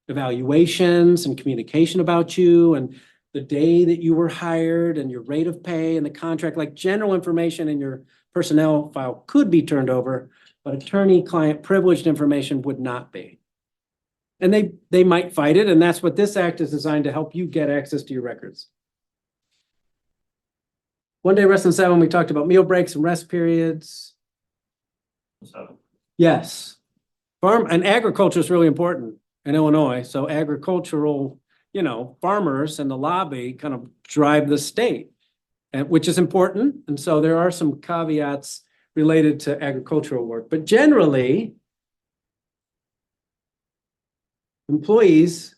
evaluations and communication about you and the day that you were hired and your rate of pay and the contract, like general information in your personnel file could be turned over, but attorney-client privileged information would not be. And they might fight it, and that's what this act is designed to help you get access to your records. 1 day rest and 7, we talked about meal breaks and rest periods. Yes. Farm and agriculture is really important in Illinois. So agricultural, you know, farmers and the lobby kind of drive the state, and which is important. And so there are some caveats related to agricultural work, but generally employees,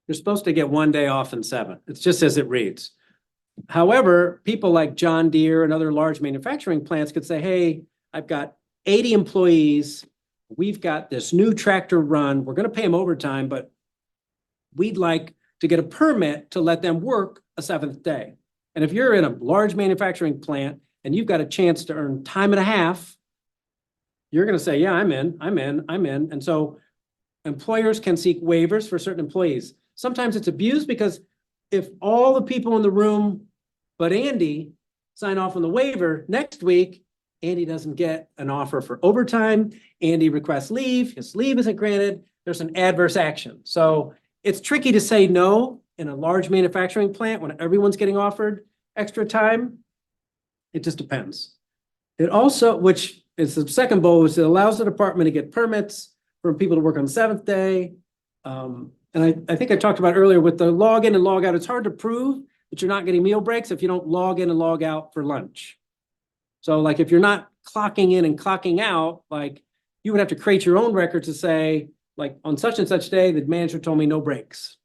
you're supposed to get 1 day off in 7. It's just as it reads. However, people like John Deere and other large manufacturing plants could say, hey, I've got 80 employees. We've got this new tractor run. We're going to pay them overtime, but we'd like to get a permit to let them work a 7th day. And if you're in a large manufacturing plant and you've got a chance to earn time and a half, you're going to say, yeah, I'm in. And so employers can seek waivers for certain employees. Sometimes it's abused because if all the people in the room but Andy sign off on the waiver, next week, Andy doesn't get an offer for overtime. Andy requests leave. His leave isn't granted. There's an adverse action. So it's tricky to say no in a large manufacturing plant when everyone's getting offered extra time. It just depends. It also, which is the second goal, is it allows the department to get permits for people to work on the 7th day. And I think I talked about earlier with the log in and log out, it's hard to prove that you're not getting meal breaks if you don't log in and log out for lunch. So like if you're not clocking in and clocking out, like you would have to create your own record to say, like on such and such day, the manager told me no breaks.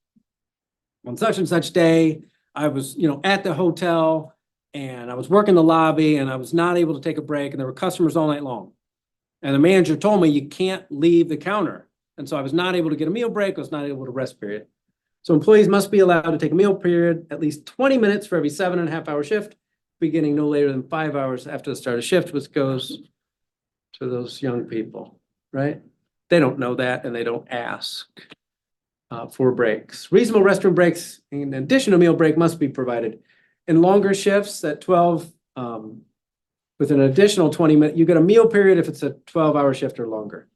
On such and such day, I was, you know, at the hotel and I was working the lobby and I was not able to take a break and there were customers all night long. And the manager told me you can't leave the counter. And so I was not able to get a meal break, I was not able to rest period. So employees must be allowed to take a meal period at least 20 minutes for every 7.5 hour shift, beginning no later than 5 hours after the start of shift, which goes to those young people, right? They don't know that and they don't ask for breaks. Reasonable restroom breaks in addition to meal break must be provided. In longer shifts at 12, with an additional 20 minutes, you get a meal period if it's a 12-hour shift or longer,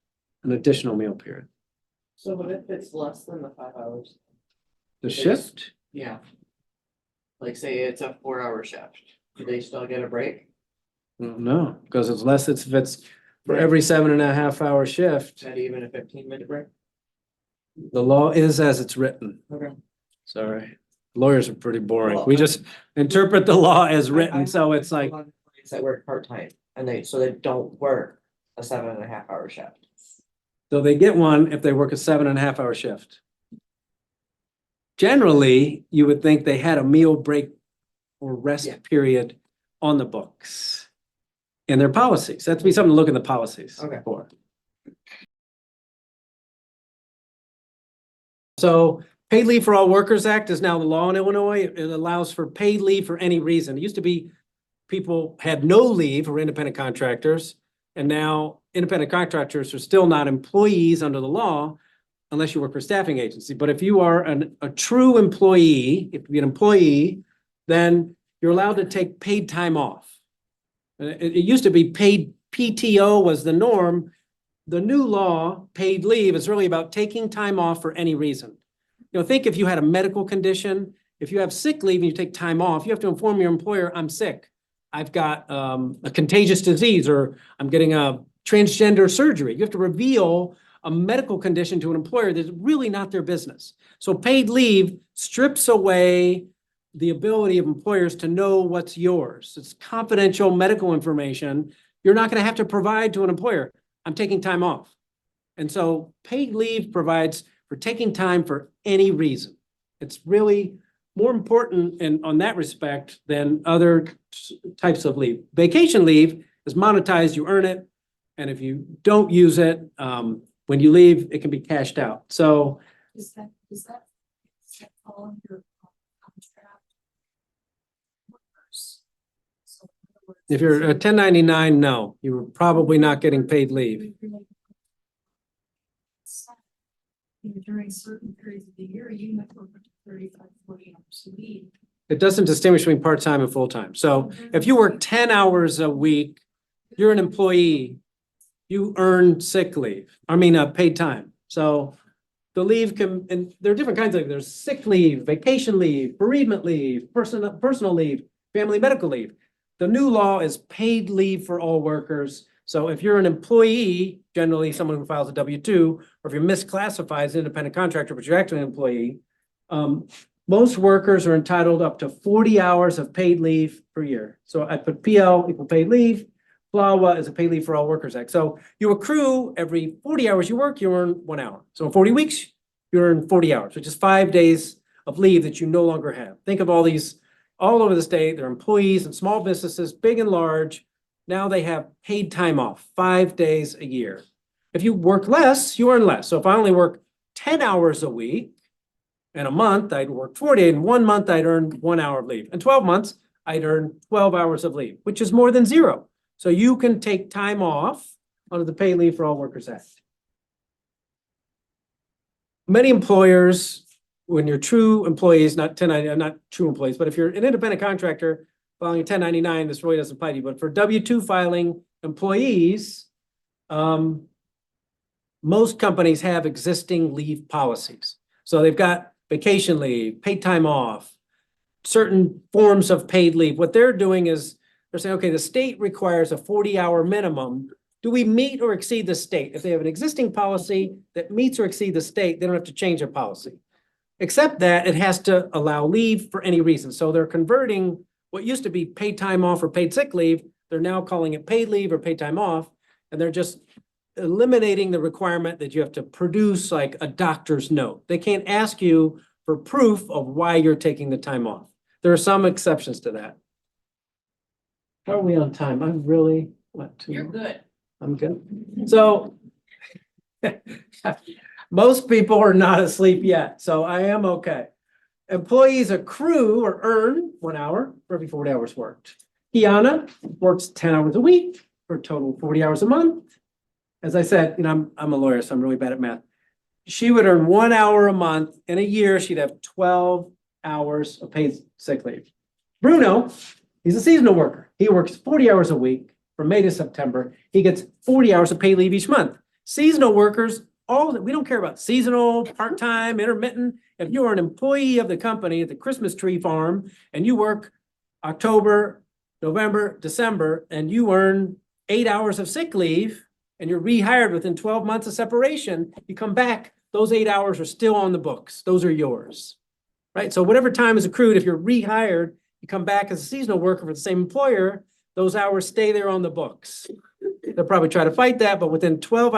an additional meal period. So what if it's less than the 5 hours? The shift, Yeah. Like say it's a 4 hour shift, do they still get a break? no, because it's less, if it's for every 7.5 hour shift, Not even a 15-minute break? the law is as it's written. Okay. Sorry, lawyers are pretty boring. Well, We just interpret the law as I written, have so it's like, employees that work part-time and so they don't work a 7.5 hour shift. so they get one if they work a 7.5 hour shift. Generally, you would think they had a meal break or rest Yeah. period on the books in their policies. That'd be something to look in the policies Okay. for. So Paid Leave for All Workers Act is now the law in Illinois. It allows for paid leave for any reason. It used to be people had no leave or independent contractors. And now independent contractors are still not employees under the law unless you work for a staffing agency. But if you are a true employee, if you're an employee, then you're allowed to take paid time off. It used to be paid PTO was the norm. The new law, paid leave, is really about taking time off for any reason. You know, think if you had a medical condition, if you have sick leave and you take time off, you have to inform your employer, I'm sick. I've got a contagious disease, or I'm getting a transgender surgery. You have to reveal a medical condition to an employer that's really not their business. So paid leave strips away the ability of employers to know what's yours. It's confidential medical information. You're not going to have to provide to an employer. I'm taking time off. And so paid leave provides for taking time for any reason. It's really more important on that respect than other types of leave. Vacation leave is monetized, you earn it. And if you don't use it, when you leave, it can be cashed out. So Does that fall under contract workers? So in other words, if you're a 1099, no, you're probably not getting paid leave. During certain periods of the year, you might work up to 35, 40 hours a week. It doesn't distinguish between part-time and full-time. So if you work 10 hours a week, you're an employee, you earn sick leave, paid time. So the leave can, and there are different kinds of leave. There's sick leave, vacation leave, bereavement leave, personal leave, family medical leave. The new law is paid leave for all workers. So if you're an employee, generally someone who files a W-2, or if you're misclassified as an independent contractor, but you're actually an employee, most workers are entitled up to 40 hours of paid leave per year. So I put PL equal paid leave. PLAWA is a paid leave for all workers act. So you accrue every 40 hours you work, you earn 1 hour. So in 40 weeks, you earn 40 hours, which is 5 days of leave that you no longer have. Think of all these all over the state. They're employees and small businesses, big and large. Now they have paid time off, 5 days a year. If you work less, you earn less. So if I only work 10 hours a week, in a month, I'd work 40. In 1 month, I'd earn 1 hour of leave. In 12 months, I'd earn 12 hours of leave, which is more than zero. So you can take time off under the Pay Leave for All Workers Act. Many employers, when you're true employees, not true employees, but if you're an independent contractor filing a 1099, this really doesn't apply to you. But for W-2 filing employees, most companies have existing leave policies. So they've got vacation leave, paid time off, certain forms of paid leave. What they're doing is they're saying, okay, the state requires a 40-hour minimum. Do we meet or exceed the state? If they have an existing policy that meets or exceeds the state, they don't have to change their policy. Except that it has to allow leave for any reason. So they're converting what used to be paid time off or paid sick leave. They're now calling it paid leave or paid time off. And they're just eliminating the requirement that you have to produce like a doctor's note. They can't ask you for proof of why you're taking the time off. There are some exceptions to that. How are we on time? I'm really, what? You're good. I'm good. So most people are not asleep yet, so I am okay. Employees accrue or earn 1 hour for every 40 hours worked. Kiana works 10 hours a week for a total of 40 hours a month. As I said, I'm a lawyer, so I'm really bad at math. She would earn 1 hour a month. In a year, she'd have 12 hours of paid sick leave. Bruno, he's a seasonal worker. He works 40 hours a week from May to September. He gets 40 hours of paid leave each month. Seasonal workers, we don't care about seasonal, part-time, intermittent. If you're an employee of the company at the Christmas tree farm and you work October, November, December, and you earn 8 hours of sick leave and you're rehired within 12 months of separation, you come back, those 8 hours are still on the books. Those are yours, right? So whatever time is accrued, if you're rehired, you come back as a seasonal worker for the same employer, those hours stay there on the books. They'll probably try to fight that, but within 12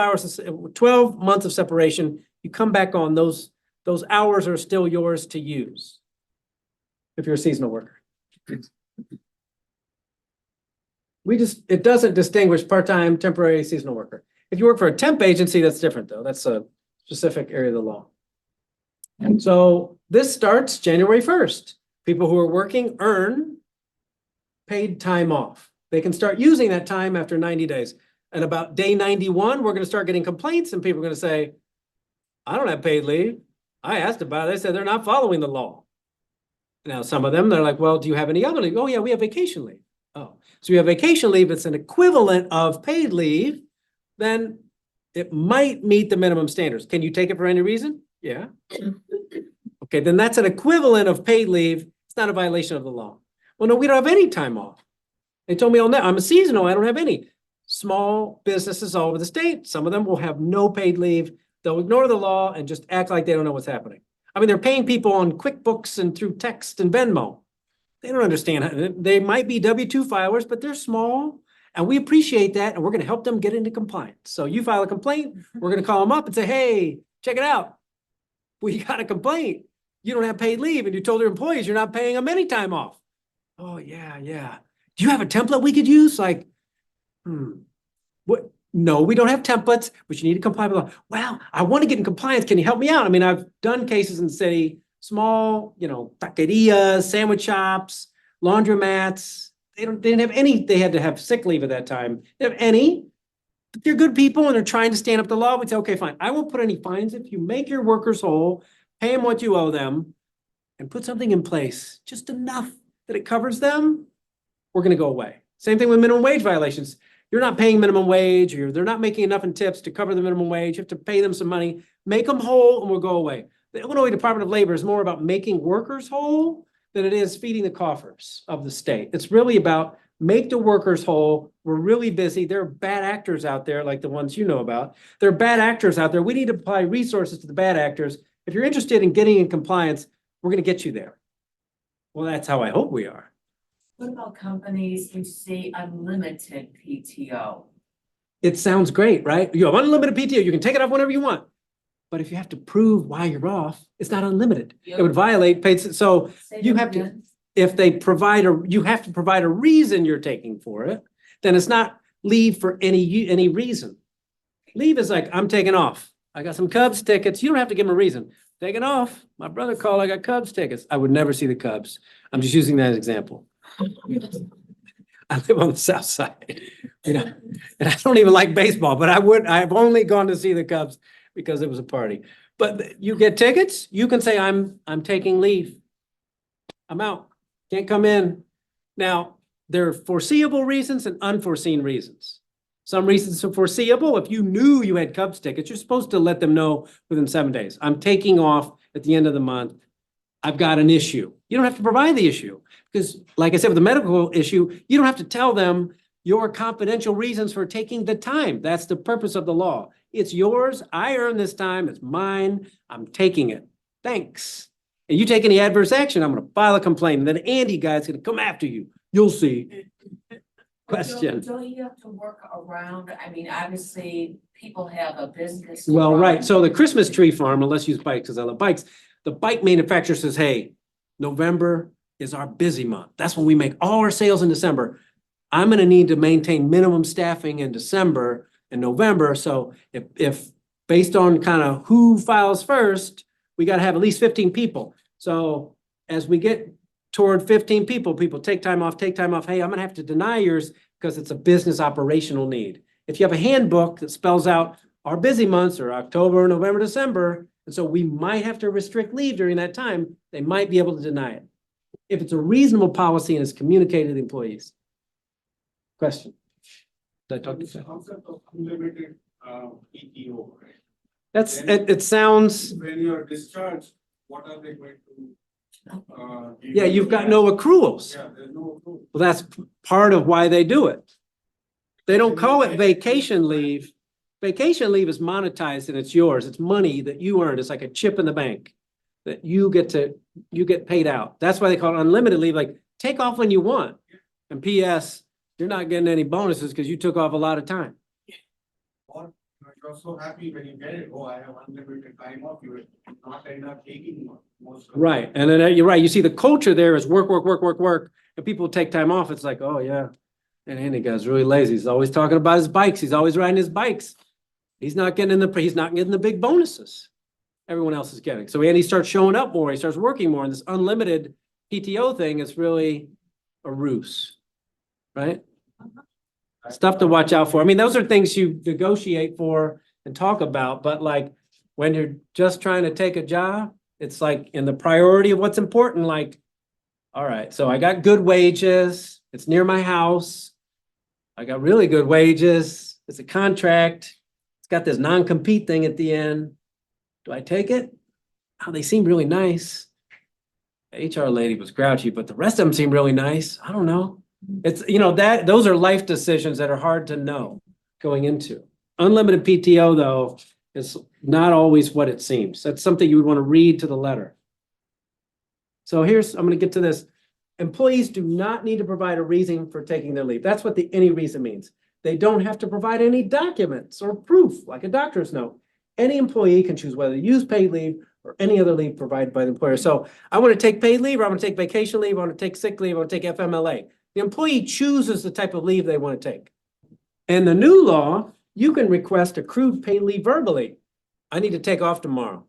months of separation, you come back on, those hours are still yours to use if you're a seasonal worker. It doesn't distinguish part-time, temporary, seasonal worker. If you work for a temp agency, that's different though. That's a specific area of the law. And so this starts January 1st. People who are working earn paid time off. They can start using that time after 90 days. And about day 91, we're going to start getting complaints and people are going to say, I don't have paid leave. I asked about it. They said they're not following the law. Now, some of them, they're like, well, do you have any other leave? Oh, yeah, we have vacation leave. Oh, so you have vacation leave. It's an equivalent of paid leave. Then it might meet the minimum standards. Can you take it for any reason? Yeah. Okay, then that's an equivalent of paid leave. It's not a violation of the law. Well, no, we don't have any time off. They told me, oh, no, I'm a seasonal. I don't have any. Small businesses all over the state, some of them will have no paid leave. They'll ignore the law and just act like they don't know what's happening. I mean, they're paying people on QuickBooks and through text and Venmo. They don't understand. They might be W-2 filers, but they're small. And we appreciate that. And we're going to help them get into compliance. So you file a complaint, we're going to call them up and say, hey, check it out. We got a complaint. You don't have paid leave. And you told your employees you're not paying them any time off. Oh, yeah. Do you have a template we could use? Like, what? No, we don't have templates, but you need to comply with the law. Well, I want to get in compliance. Can you help me out? I mean, I've done cases in the city, small, taquerias, sandwich shops, laundromats. They didn't have any. They had to have sick leave at that time. They didn't have any. But they're good people and they're trying to stand up to the law. We'd say, okay, fine. I won't put any fines if you make your workers whole, pay them what you owe them, and put something in place just enough that it covers them. We're going to go away. Same thing with minimum wage violations. You're not paying minimum wage, or they're not making enough in tips to cover the minimum wage. You have to pay them some money, make them whole, and we'll go away. The Illinois Department of Labor is more about making workers whole than it is feeding the coffers of the state. It's really about make the workers whole. We're really busy. There are bad actors out there, like the ones you know about. There are bad actors out there. We need to apply resources to the bad actors. If you're interested in getting in compliance, we're going to get you there. Well, that's how I hope we are. What about companies who say unlimited PTO? It sounds great, right? You have unlimited PTO. You can take it off whenever you want. But if you have to prove why you're off, it's not unlimited. It would violate paid. So Say you that have to, again. if they provide you have to provide a reason you're taking for it, then it's not leave for any reason. Leave is like, I'm taking off. I got some Cubs tickets. You don't have to give them a reason. Taking off. My brother called, I got Cubs tickets. I would never see the Cubs. I'm just using that as an example. I live on the south side, and I don't even like baseball, but I've only gone to see the Cubs because it was a party. But you get tickets, you can say, I'm taking leave. I'm out, can't come in. Now, there are foreseeable reasons and unforeseen reasons. Some reasons are foreseeable. If you knew you had Cubs tickets, you're supposed to let them know within 7 days. I'm taking off at the end of the month. I've got an issue. You don't have to provide the issue because, like I said, with the medical issue, you don't have to tell them your confidential reasons for taking the time. That's the purpose of the law. It's yours. I earned this time. It's mine. I'm taking it. Thanks. And you take any adverse action, I'm going to file a complaint. And then Andy guy's going to come after you. You'll see. Question. Don't you have to work around? I mean, obviously, people have a business. to Well, run. right. So the Christmas tree farm, and let's use bikes because I love bikes. The bike manufacturer says, hey, November is our busy month. That's when we make all our sales in December. I'm going to need to maintain minimum staffing in December. in November. So if based on kind of who files first, we got to have at least 15 people. So as we get toward 15 people, people take time off. Hey, I'm going to have to deny yours because it's a business operational need. If you have a handbook that spells out our busy months are October, November, December, and so we might have to restrict leave during that time, they might be able to deny it. If it's a reasonable policy and it's communicated to the employees. Question? Did I talk to It's a you? concept of unlimited PTO, right? That's, it sounds, When you are discharged, what are they going to? Give yeah, you? you've got no accruals. Yeah, there's no approval. Well, that's part of why they do it. They don't call it vacation leave. Vacation leave is monetized and it's yours. It's money that you earned. It's like a chip in the bank that you get paid out. That's why they call it unlimited leave. Like, take off when you want. And PS, you're not getting any bonuses because you took off a lot of time. Or you're so happy when you get it, oh, I have unlimited time off, you will not end up taking most. of it. Right. And then you're right. You see the culture there is work. And people take time off. It's like, oh yeah. And Andy guy's really lazy. He's always talking about his bikes. He's always riding his bikes. He's not getting the big bonuses everyone else is getting. So Andy starts showing up more. He starts working more. And this unlimited PTO thing is really a ruse, right? Stuff to watch out for. I mean, those are things you negotiate for and talk about, but like when you're just trying to take a job, it's like in the priority of what's important, like, all right, so I got good wages. It's near my house. I got really good wages. It's a contract. It's got this non-compete thing at the end. Do I take it? Oh, they seem really nice. The HR lady was grouchy, but the rest of them seem really nice. I don't know. It's, those are life decisions that are hard to know going into. Unlimited PTO, though, is not always what it seems. That's something you would want to read to the letter. So I'm going to get to this. Employees do not need to provide a reason for taking their leave. That's what the any reason means. They don't have to provide any documents or proof, like a doctor's note. Any employee can choose whether to use paid leave or any other leave provided by the employer. So I want to take paid leave, or I want to take vacation leave, I want to take sick leave, I want to take FMLA. The employee chooses the type of leave they want to take. And the new law, you can request accrued paid leave verbally. I need to take off tomorrow.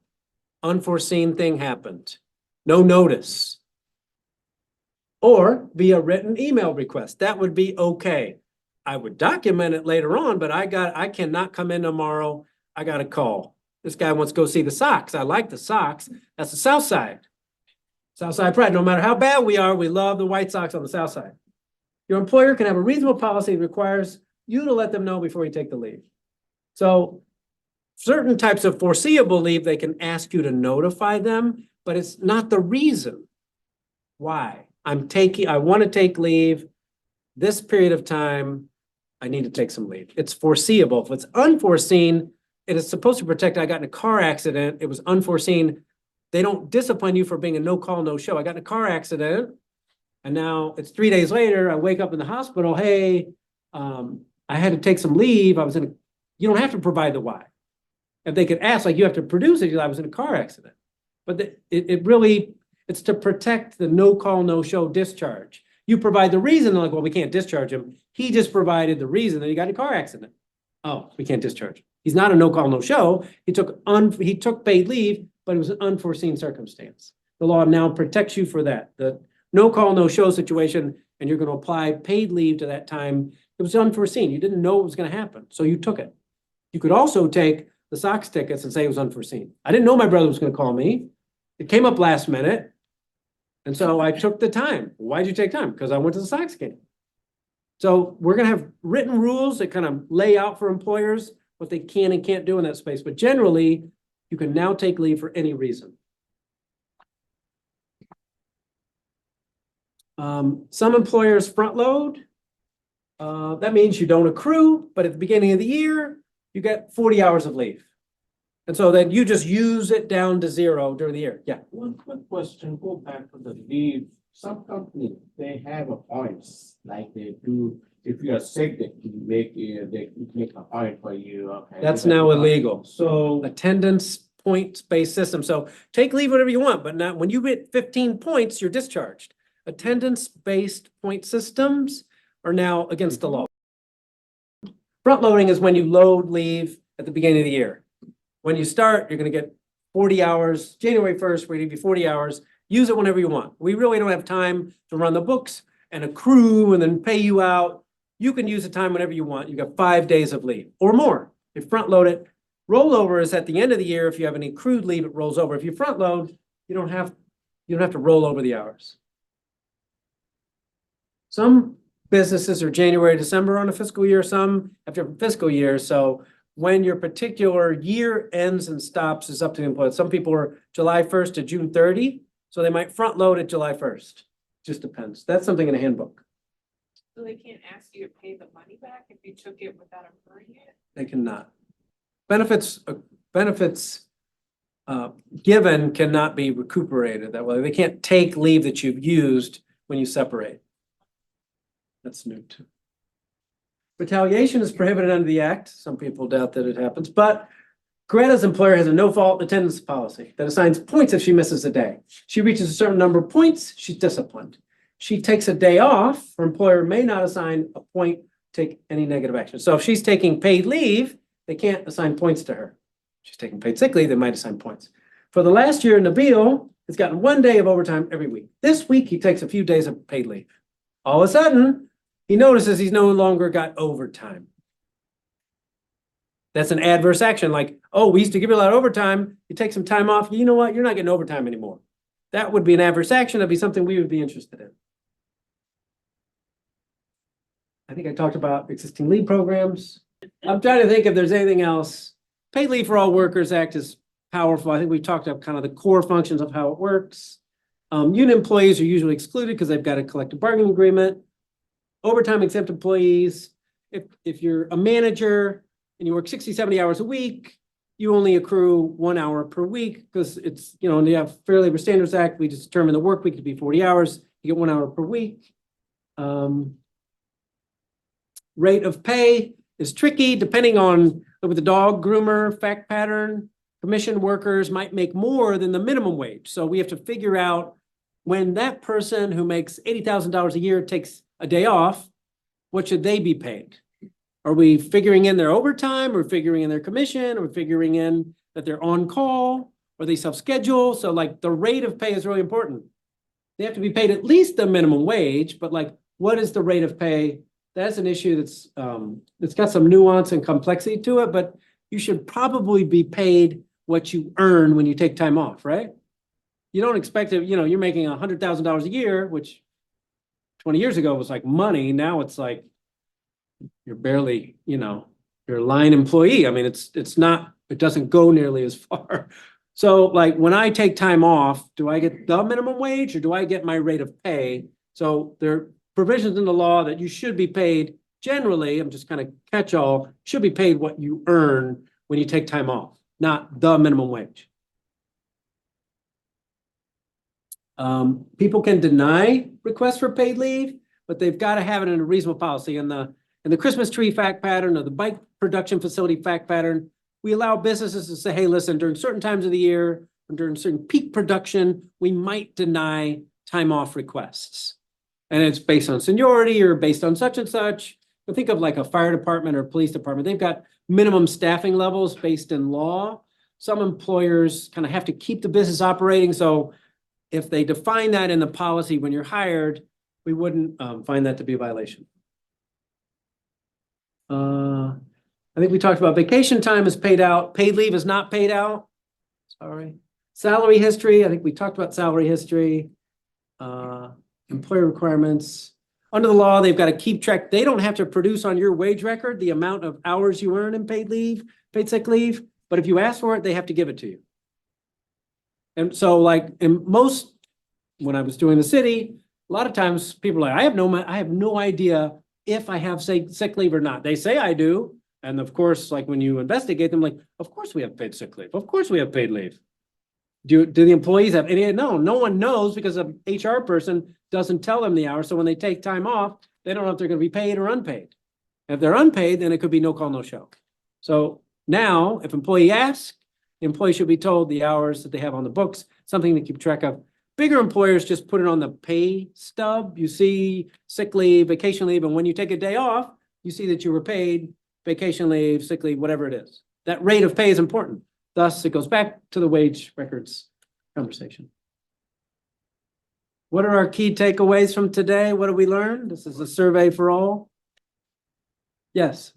Unforeseen thing happened. No notice. Or via written email request. That would be okay. I would document it later on, but I cannot come in tomorrow. I got a call. This guy wants to go see the Sox. I like the Sox. That's the South Side. South Side pride. No matter how bad we are, we love the White Sox on the South Side. Your employer can have a reasonable policy that requires you to let them know before you take the leave. So certain types of foreseeable leave, they can ask you to notify them, but it's not the reason why. I want to take leave this period of time. I need to take some leave. It's foreseeable. If it's unforeseen, it is supposed to protect. I got in a car accident. It was unforeseen. They don't discipline you for being a no call, no show. I got in a car accident and now it's 3 days later. I wake up in the hospital. Hey, I had to take some leave. You don't have to provide the why. If they could ask, like you have to produce it, I was in a car accident. But it's to protect the no call, no show discharge. You provide the reason, like, well, we can't discharge him. He just provided the reason that he got in a car accident. Oh, we can't discharge him. He's not a no call, no show. He took paid leave, but it was an unforeseen circumstance. The law now protects you for that. The no call, no show situation, and you're going to apply paid leave to that time. It was unforeseen. You didn't know it was going to happen, so you took it. You could also take the Sox tickets and say it was unforeseen. I didn't know my brother was going to call me. It came up last minute. And so I took the time. Why'd you take time? Because I went to the Sox game. So we're going to have written rules that kind of lay out for employers what they can and can't do in that space. But generally, you can now take leave for any reason. Some employers front load. That means you don't accrue, but at the beginning of the year, you get 40 hours of leave. And so then you just use it down to 0 during the year. Yeah. One quick question, go back to the leave. Some companies, they have a points, like they do, if you are sick, they make a point for you. Okay. That's now illegal. So, Attendance points-based system. So take leave whatever you want, but not when you hit 15 points, you're discharged. Attendance-based point systems are now against the law. Front loading is when you load leave at the beginning of the year. When you start, you're gonna get 40 hours, January 1st, we give you 40 hours, use it whenever you want. We really don't have time to run the books and accrue and then pay you out. You can use the time whenever you want. You got 5 days of leave or more. If front load it, rollover is at the end of the year. If you have any accrued leave, it rolls over. If you front load, you don't have to roll over the hours. Some businesses are January, December on a fiscal year, some have different fiscal years. So when your particular year ends and stops is up to the employer. Some people are July 1st to June 30, so they might front load at July 1st. Just depends. That's something in a handbook. So they can't ask you to pay the money back if you took it without accruing it? They cannot. Benefits given cannot be recuperated that way. They can't take leave that you've used when you separate. That's new too. Retaliation is prohibited under the act. Some people doubt that it happens, but Greta's employer has a no-fault attendance policy that assigns points if she misses a day. She reaches a certain number of points, she's disciplined. She takes a day off, her employer may not assign a point, take any negative action. So if she's taking paid leave, they can't assign points to her. She's taking paid sick leave, they might assign points. For the last year, Nabil has gotten 1 day of overtime every week. This week, he takes a few days of paid leave. All of a sudden, he notices he's no longer got overtime. That's an adverse action, like, oh, we used to give you a lot of overtime, you take some time off, you know what, you're not getting overtime anymore. That would be an adverse action, that'd be something we would be interested in. I think I talked about existing leave programs. I'm trying to think if there's anything else. Paid Leave for All Workers Act is powerful. I think we talked about kind of the core functions of how it works. Union employees are usually excluded because they've got a collective bargaining agreement. Overtime exempt employees, if you're a manager and you work 60, 70 hours a week, you only accrue 1 hour per week because it's, in the Fair Labor Standards Act, we just determine the work week to be 40 hours. You get 1 hour per week. Rate of pay is tricky depending on with the dog groomer, fact pattern. Commission workers might make more than the minimum wage. So we have to figure out when that person who makes $80,000 a year takes a day off, what should they be paid? Are we figuring in their overtime or figuring in their commission or figuring in that they're on call or they self-schedule? So like the rate of pay is really important. They have to be paid at least the minimum wage, but like, what is the rate of pay? That's an issue that's it's got some nuance and complexity to it, but you should probably be paid what you earn when you take time off, right? You don't expect to, you're making $100,000 a year, which 20 years ago was like money. Now it's like you're barely, you're a line employee. I mean, it doesn't go nearly as far. So like when I take time off, do I get the minimum wage or do I get my rate of pay? So there are provisions in the law that you should be paid generally, I'm just kind of catch-all, should be paid what you earn when you take time off, not the minimum wage. People can deny requests for paid leave, but they've got to have it in a reasonable policy. In the Christmas tree fact pattern or the bike production facility fact pattern, we allow businesses to say, hey, listen, during certain times of the year, during certain peak production, we might deny time off requests. And it's based on seniority or based on such and such. But think of like a fire department or police department. They've got minimum staffing levels based in law. Some employers kind of have to keep the business operating. So if they define that in the policy when you're hired, we wouldn't find that to be a violation. I think we talked about vacation time is paid out. Paid leave is not paid out. Sorry. Salary history. I think we talked about salary history. Employer requirements. Under the law, they've got to keep track. They don't have to produce on your wage record the amount of hours you earn in paid leave, paid sick leave. But if you ask for it, they have to give it to you. And so like in most, when I was doing the city, a lot of times people are like, I have no idea if I have sick leave or not. They say I do. And of course, like when you investigate them, like, of course we have paid sick leave. Of course we have paid leave. Do the employees have any? No one knows because an HR person doesn't tell them the hours. So when they take time off, they don't know if they're going to be paid or unpaid. If they're unpaid, then it could be no call, no show. So now if employee asks, the employee should be told the hours that they have on the books, something to keep track of. Bigger employers just put it on the pay stub. You see sick leave, vacation leave, and when you take a day off, you see that you were paid vacation leave, sick leave, whatever it is. That rate of pay is important. Thus, it goes back to the wage records conversation. What are our key takeaways from today? What did we learn? This is a survey for all. Yes.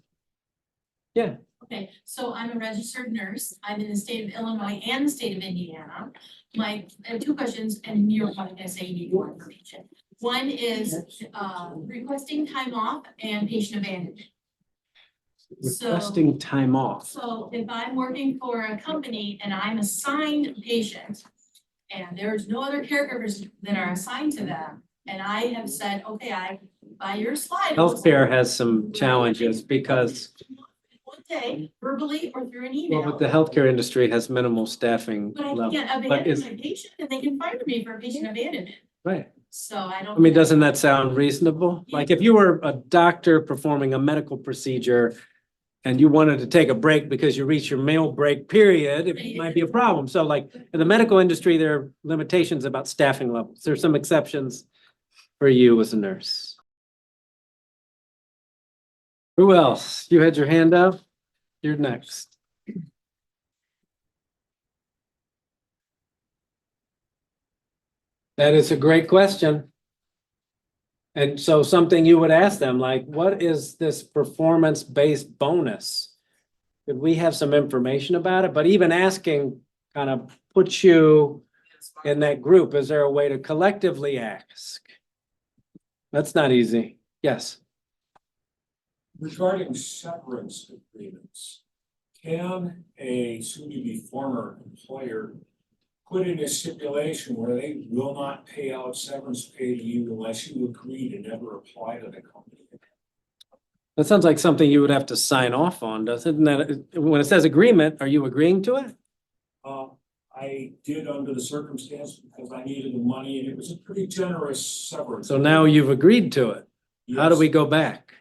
Yeah. Okay, so I'm a registered nurse. I'm in the state of Illinois and the state of Indiana. I have two questions, and you're probably gonna say you need more information. One is requesting time off and patient abandonment. Requesting time off. So if I'm working for a company and I'm assigned a patient and there's no other caregivers that are assigned to them, and I have said, okay, by your slide. Healthcare has some challenges because, One day, verbally or through an well, email. but the healthcare industry has minimal staffing But I level. can't But abandon is, my patient and they can fire me for patient abandonment. right. So I don't. I mean, doesn't that sound reasonable? Like if you were a doctor performing a medical procedure and you wanted to take a break because you reach your meal break period, it might be a problem. So like in the medical industry, there are limitations about staffing levels. There's some exceptions for you as a nurse. Who else? You had your hand up? You're next. That is a great question. And so something you would ask them, like, what is this performance-based bonus? Could we have some information about it? But even asking kind of puts you in that group. Is there a way to collectively ask? That's not easy. Yes. Regarding severance agreements, can a soon-to-be former employer put in a stipulation where they will not pay out severance pay to you unless you agree to never apply to the company? That sounds like something you would have to sign off on, doesn't that? When it says agreement, are you agreeing to it? I did under the circumstance because I needed the money and it was a pretty generous severance. So now you've agreed to it. How do Yes. we go back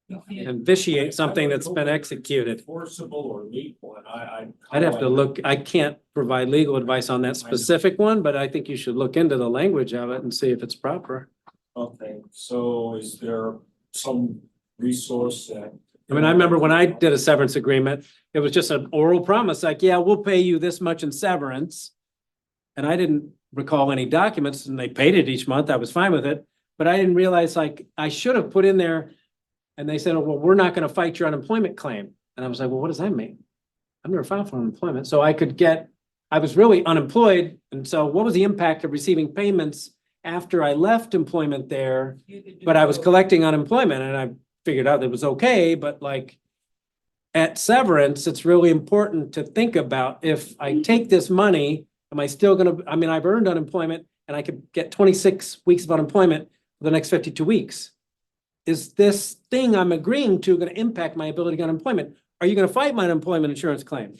and vitiate I something would that's hope been it's executed? Enforceable or legal, and I'd have to look, I can't provide legal advice on that specific one, but I think you should look into the language of it and see if it's proper. Okay, so is there some resource that? I mean, I remember when I did a severance agreement, it was just an oral promise, like, yeah, we'll pay you this much in severance. And I didn't recall any documents and they paid it each month. I was fine with it. But I didn't realize like I should have put in there and they said, oh, well, we're not going to fight your unemployment claim. And I was like, well, what does that mean? I've never filed for unemployment. So I was really unemployed. And so what was the impact of receiving payments after I left employment there? But I was collecting unemployment and I figured out it was okay, but like at severance, it's really important to think about if I take this money, am I still gonna, I mean, I've earned unemployment and I could get 26 weeks of unemployment for the next 52 weeks. Is this thing I'm agreeing to gonna impact my ability to get unemployment? Are you gonna fight my unemployment insurance claim?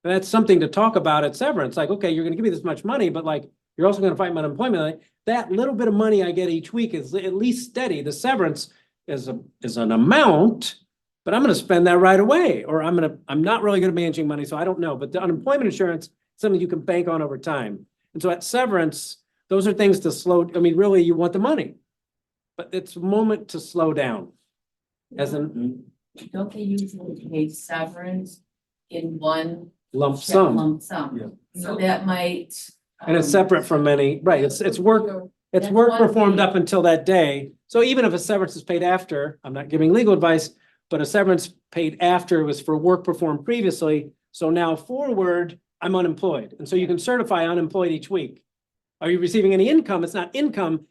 And that's something to talk about at severance. Like, okay, you're gonna give me this much money, but like, you're also gonna fight my unemployment. Like, that little bit of money I get each week is at least steady. The severance is an amount, but I'm gonna spend that right away, or I'm not really good at managing money, so I don't know. But the unemployment insurance, is something you can bank on over time. And so at severance, those are things to slow, I mean, really, you want the money. But it's a moment to slow down. As in Don't they usually pay severance in one lump check sum. lump sum? So that might. And it's separate from any, right, it's work. It's That's work one performed thing. up until that day. So even if a severance is paid after, I'm not giving legal advice, but a severance paid after was for work performed previously. So now forward, I'm unemployed. And so you can certify unemployed each week. Are you receiving any income? It's not income.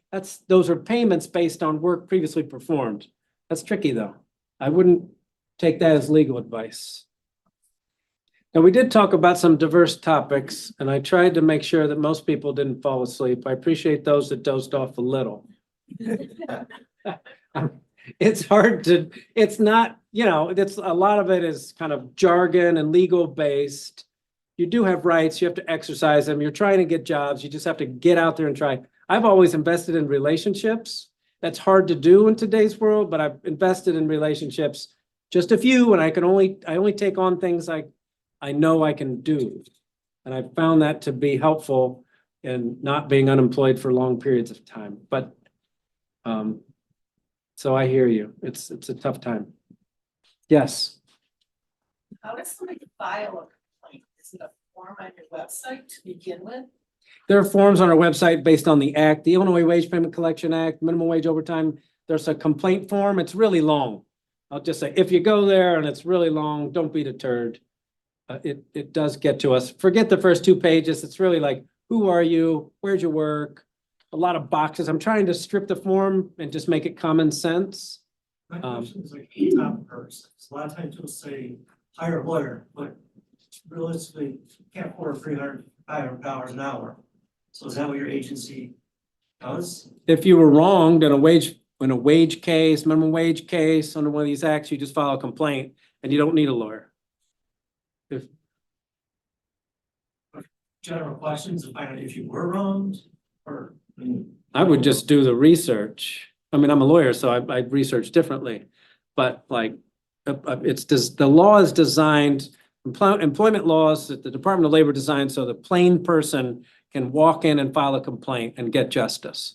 Those are payments based on work previously performed. That's tricky though. I wouldn't take that as legal advice. Now, we did talk about some diverse topics, and I tried to make sure that most people didn't fall asleep. I appreciate those that dozed off a little. It's hard to, it's not, it's a lot of it is kind of jargon and legal based. You do have rights, you have to exercise them. You're trying to get jobs. You just have to get out there and try. I've always invested in relationships. That's hard to do in today's world, but I've invested in relationships, just a few, and I only take on things I know I can do. And I found that to be helpful in not being unemployed for long periods of time. But so I hear you. It's a tough time. Yes. How does somebody file a complaint? Is it a form on your website to begin with? There are forms on our website based on the act, the Illinois Wage Payment Collection Act, minimum wage overtime. There's a complaint form. It's really long. I'll just say, if you go there and it's really long, don't be deterred. It does get to us. Forget the first 2 pages. It's really like, who are you? Where's your work? A lot of boxes. I'm trying to strip the form and just make it common sense. My question is like ATOP person. A lot of times you'll say hire a lawyer, but realistically you can't afford $300 an hour. So is that what your agency does? If you were wronged in a wage case, minimum wage case, under one of these acts, you just file a complaint and you don't need a lawyer. General questions to find out if you were wronged or. I would just do the research. I mean, I'm a lawyer, so I research differently. But like, the law is designed, employment laws that the Department of Labor designed so the plain person can walk in and file a complaint and get justice.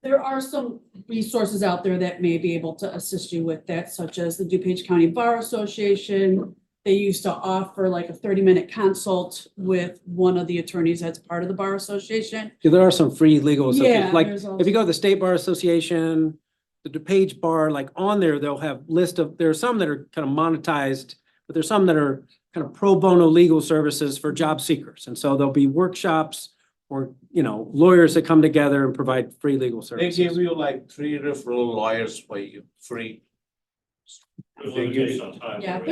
There are some resources out there that may be able to assist you with that, such as the DuPage County Bar Association. They used to offer like a 30-minute consult with one of the attorneys that's part of the Bar Association. Yeah, there are some free legal associations, Yeah, like there's if you go to the State Bar Association, the DuPage Bar, like on there, they'll have there are some that are kind of monetized, but there's some that are kind of pro bono legal services for job seekers. And so there'll be workshops or, lawyers that come together and provide free legal They services. give you like 3 referral lawyers for you, free. They give you- Yeah,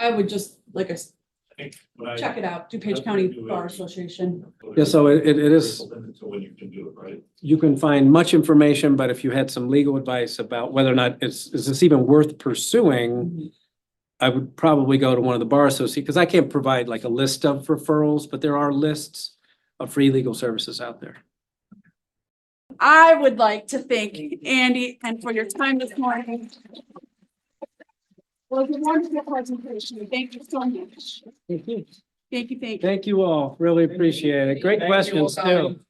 I would just, like, check it out, DuPage County Bar Association. Yeah, so it is, Until when you can do it, right? you can find much information, but if you had some legal advice about whether or not is this even worth pursuing, I would probably go to one of the bar associations, because I can't provide like a list of referrals, but there are lists of free legal services out there. I would like to thank Andy and for your time this morning. Well, it's a wonderful presentation. Thank you so much. Thank you. Thank you. Thank you all. Really appreciate it. Great Thank you questions for coming. too.